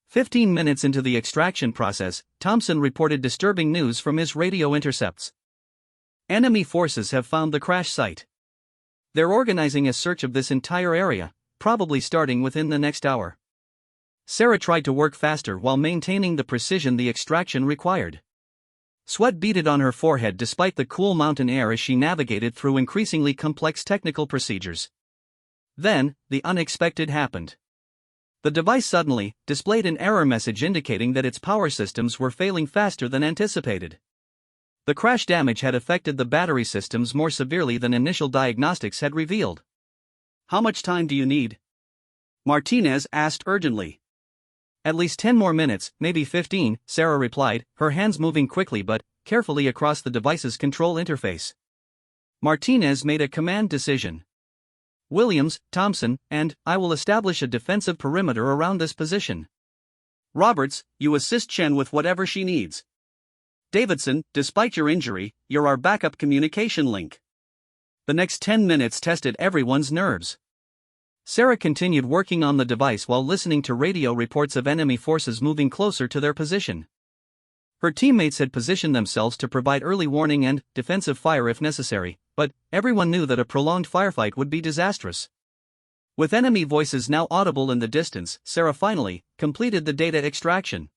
15 minutes into the extraction process, Thompson reported disturbing news from his radio intercepts. Enemy forces have found the crash site. They're organizing a search of this entire area, probably starting within the next hour. Sarah tried to work faster while maintaining the precision the extraction required. Sweat beaded on her forehead despite the cool mountain air as she navigated through increasingly complex technical procedures. Then, the unexpected happened. The device suddenly displayed an error message indicating that its power systems were failing faster than anticipated. The crash damage had affected the battery systems more severely than initial diagnostics had revealed. How much time do you need? Martinez asked urgently. At least 10 more minutes, maybe 15, Sarah replied, her hands moving quickly but carefully across the device's control interface. Martinez made a command decision. Williams, Thompson, and I will establish a defensive perimeter around this position. Roberts, you assist Chen with whatever she needs. Davidson, despite your injury, you're our backup communication link. The next 10 minutes tested everyone's nerves. Sarah continued working on the device while listening to radio reports of enemy forces moving closer to their position. Her teammates had positioned themselves to provide early warning and defensive fire if necessary, but everyone knew that a prolonged firefight would be disastrous. With enemy voices now audible in the distance, Sarah finally completed the data extraction.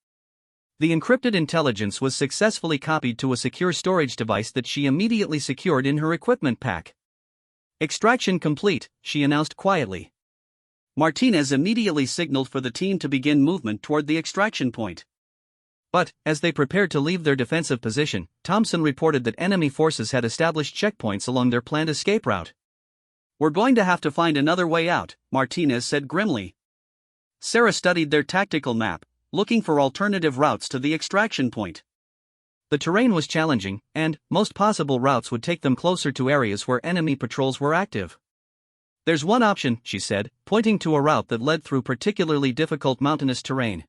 The encrypted intelligence was successfully copied to a secure storage device that she immediately secured in her equipment pack. Extraction complete, she announced quietly. Martinez immediately signaled for the team to begin movement toward the extraction point. But, as they prepared to leave their defensive position, Thompson reported that enemy forces had established checkpoints along their planned escape route. We're going to have to find another way out, Martinez said grimly. Sarah studied their tactical map, looking for alternative routes to the extraction point. The terrain was challenging, and most possible routes would take them closer to areas where enemy patrols were active. There's one option, she said, pointing to a route that led through particularly difficult mountainous terrain.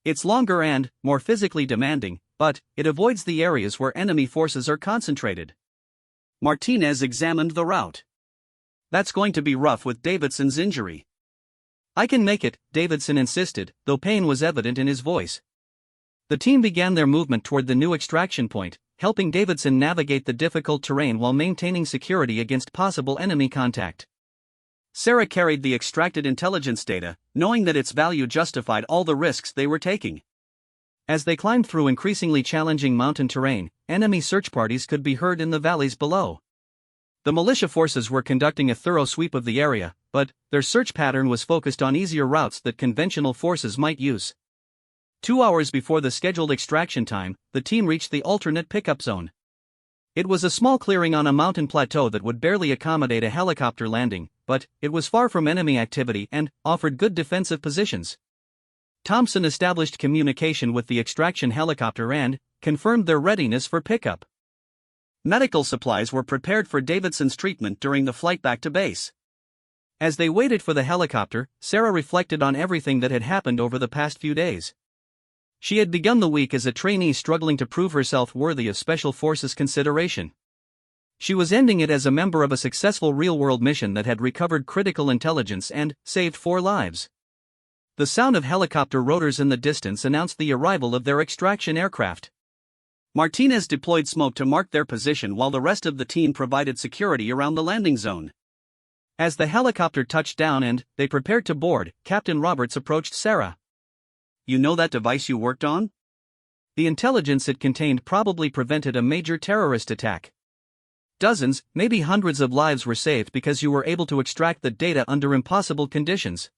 It's longer and more physically demanding, but it avoids the areas where enemy forces are concentrated. Martinez examined the route. That's going to be rough with Davidson's injury. I can make it, Davidson insisted, though pain was evident in his voice. The team began their movement toward the new extraction point, helping Davidson navigate the difficult terrain while maintaining security against possible enemy contact. Sarah carried the extracted intelligence data, knowing that its value justified all the risks they were taking. As they climbed through increasingly challenging mountain terrain, enemy search parties could be heard in the valleys below. The militia forces were conducting a thorough sweep of the area, but their search pattern was focused on easier routes that conventional forces might use. 2 hours before the scheduled extraction time, the team reached the alternate pickup zone. It was a small clearing on a mountain plateau that would barely accommodate a helicopter landing, but it was far from enemy activity and offered good defensive positions. Thompson established communication with the extraction helicopter and confirmed their readiness for pickup. Medical supplies were prepared for Davidson's treatment during the flight back to base. As they waited for the helicopter, Sarah reflected on everything that had happened over the past few days. She had begun the week as a trainee struggling to prove herself worthy of Special Forces consideration. She was ending it as a member of a successful real-world mission that had recovered critical intelligence and saved 4 lives. The sound of helicopter rotors in the distance announced the arrival of their extraction aircraft. Martinez deployed smoke to mark their position while the rest of the team provided security around the landing zone. As the helicopter touched down and they prepared to board, Captain Roberts approached Sarah. You know that device you worked on? The intelligence it contained probably prevented a major terrorist attack. Dozens, maybe hundreds of lives were saved because you were able to extract the data under impossible conditions.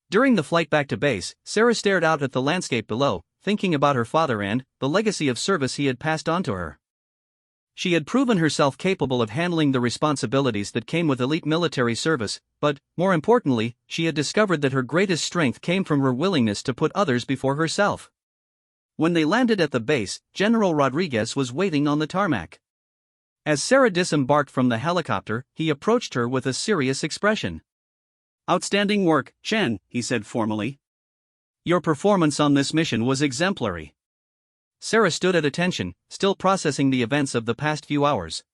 During the flight back to base, Sarah stared out at the landscape below, thinking about her father and the legacy of service he had passed on to her. She had proven herself capable of handling the responsibilities that came with elite military service, but, more importantly, she had discovered that her greatest strength came from her willingness to put others before herself. When they landed at the base, General Rodriguez was waiting on the tarmac. As Sarah disembarked from the helicopter, he approached her with a serious expression. Outstanding work, Chen, he said formally. Your performance on this mission was exemplary. Sarah stood at attention, still processing the events of the past few hours.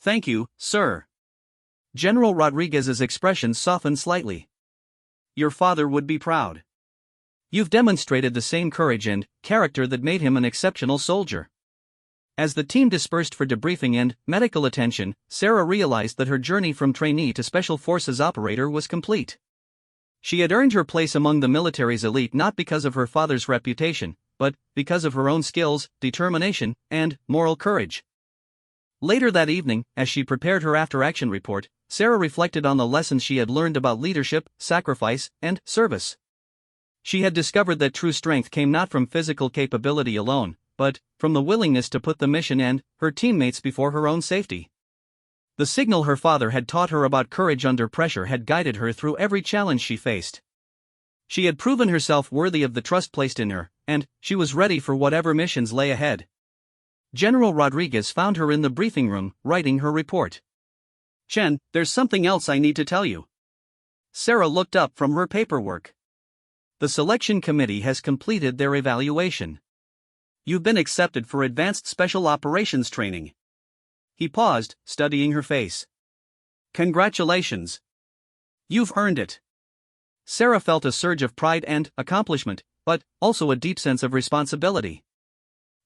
Thank you, sir. General Rodriguez's expression softened slightly. Your father would be proud. You've demonstrated the same courage and character that made him an exceptional soldier. As the team dispersed for debriefing and medical attention, Sarah realized that her journey from trainee to Special Forces operator was complete. She had earned her place among the military's elite not because of her father's reputation, but because of her own skills, determination, and moral courage. Later that evening, as she prepared her after-action report, Sarah reflected on the lessons she had learned about leadership, sacrifice, and service. She had discovered that true strength came not from physical capability alone, but from the willingness to put the mission and her teammates before her own safety. The signal her father had taught her about courage under pressure had guided her through every challenge she faced. She had proven herself worthy of the trust placed in her, and she was ready for whatever missions lay ahead. General Rodriguez found her in the briefing room, writing her report. Chen, there's something else I need to tell you. Sarah looked up from her paperwork. The selection committee has completed their evaluation. You've been accepted for advanced special operations training. He paused, studying her face. Congratulations. You've earned it. Sarah felt a surge of pride and accomplishment, but also a deep sense of responsibility.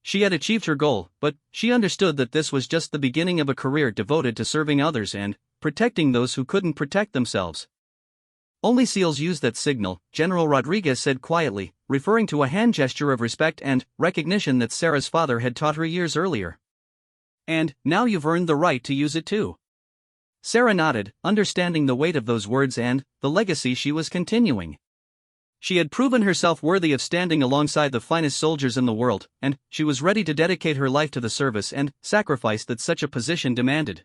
She had achieved her goal, but she understood that this was just the beginning of a career devoted to serving others and protecting those who couldn't protect themselves. Only SEALs use that signal, General Rodriguez said quietly, referring to a hand gesture of respect and recognition that Sarah's father had taught her years earlier. And now you've earned the right to use it too. Sarah nodded, understanding the weight of those words and the legacy she was continuing. She had proven herself worthy of standing alongside the finest soldiers in the world, and she was ready to dedicate her life to the service and sacrifice that such a position demanded.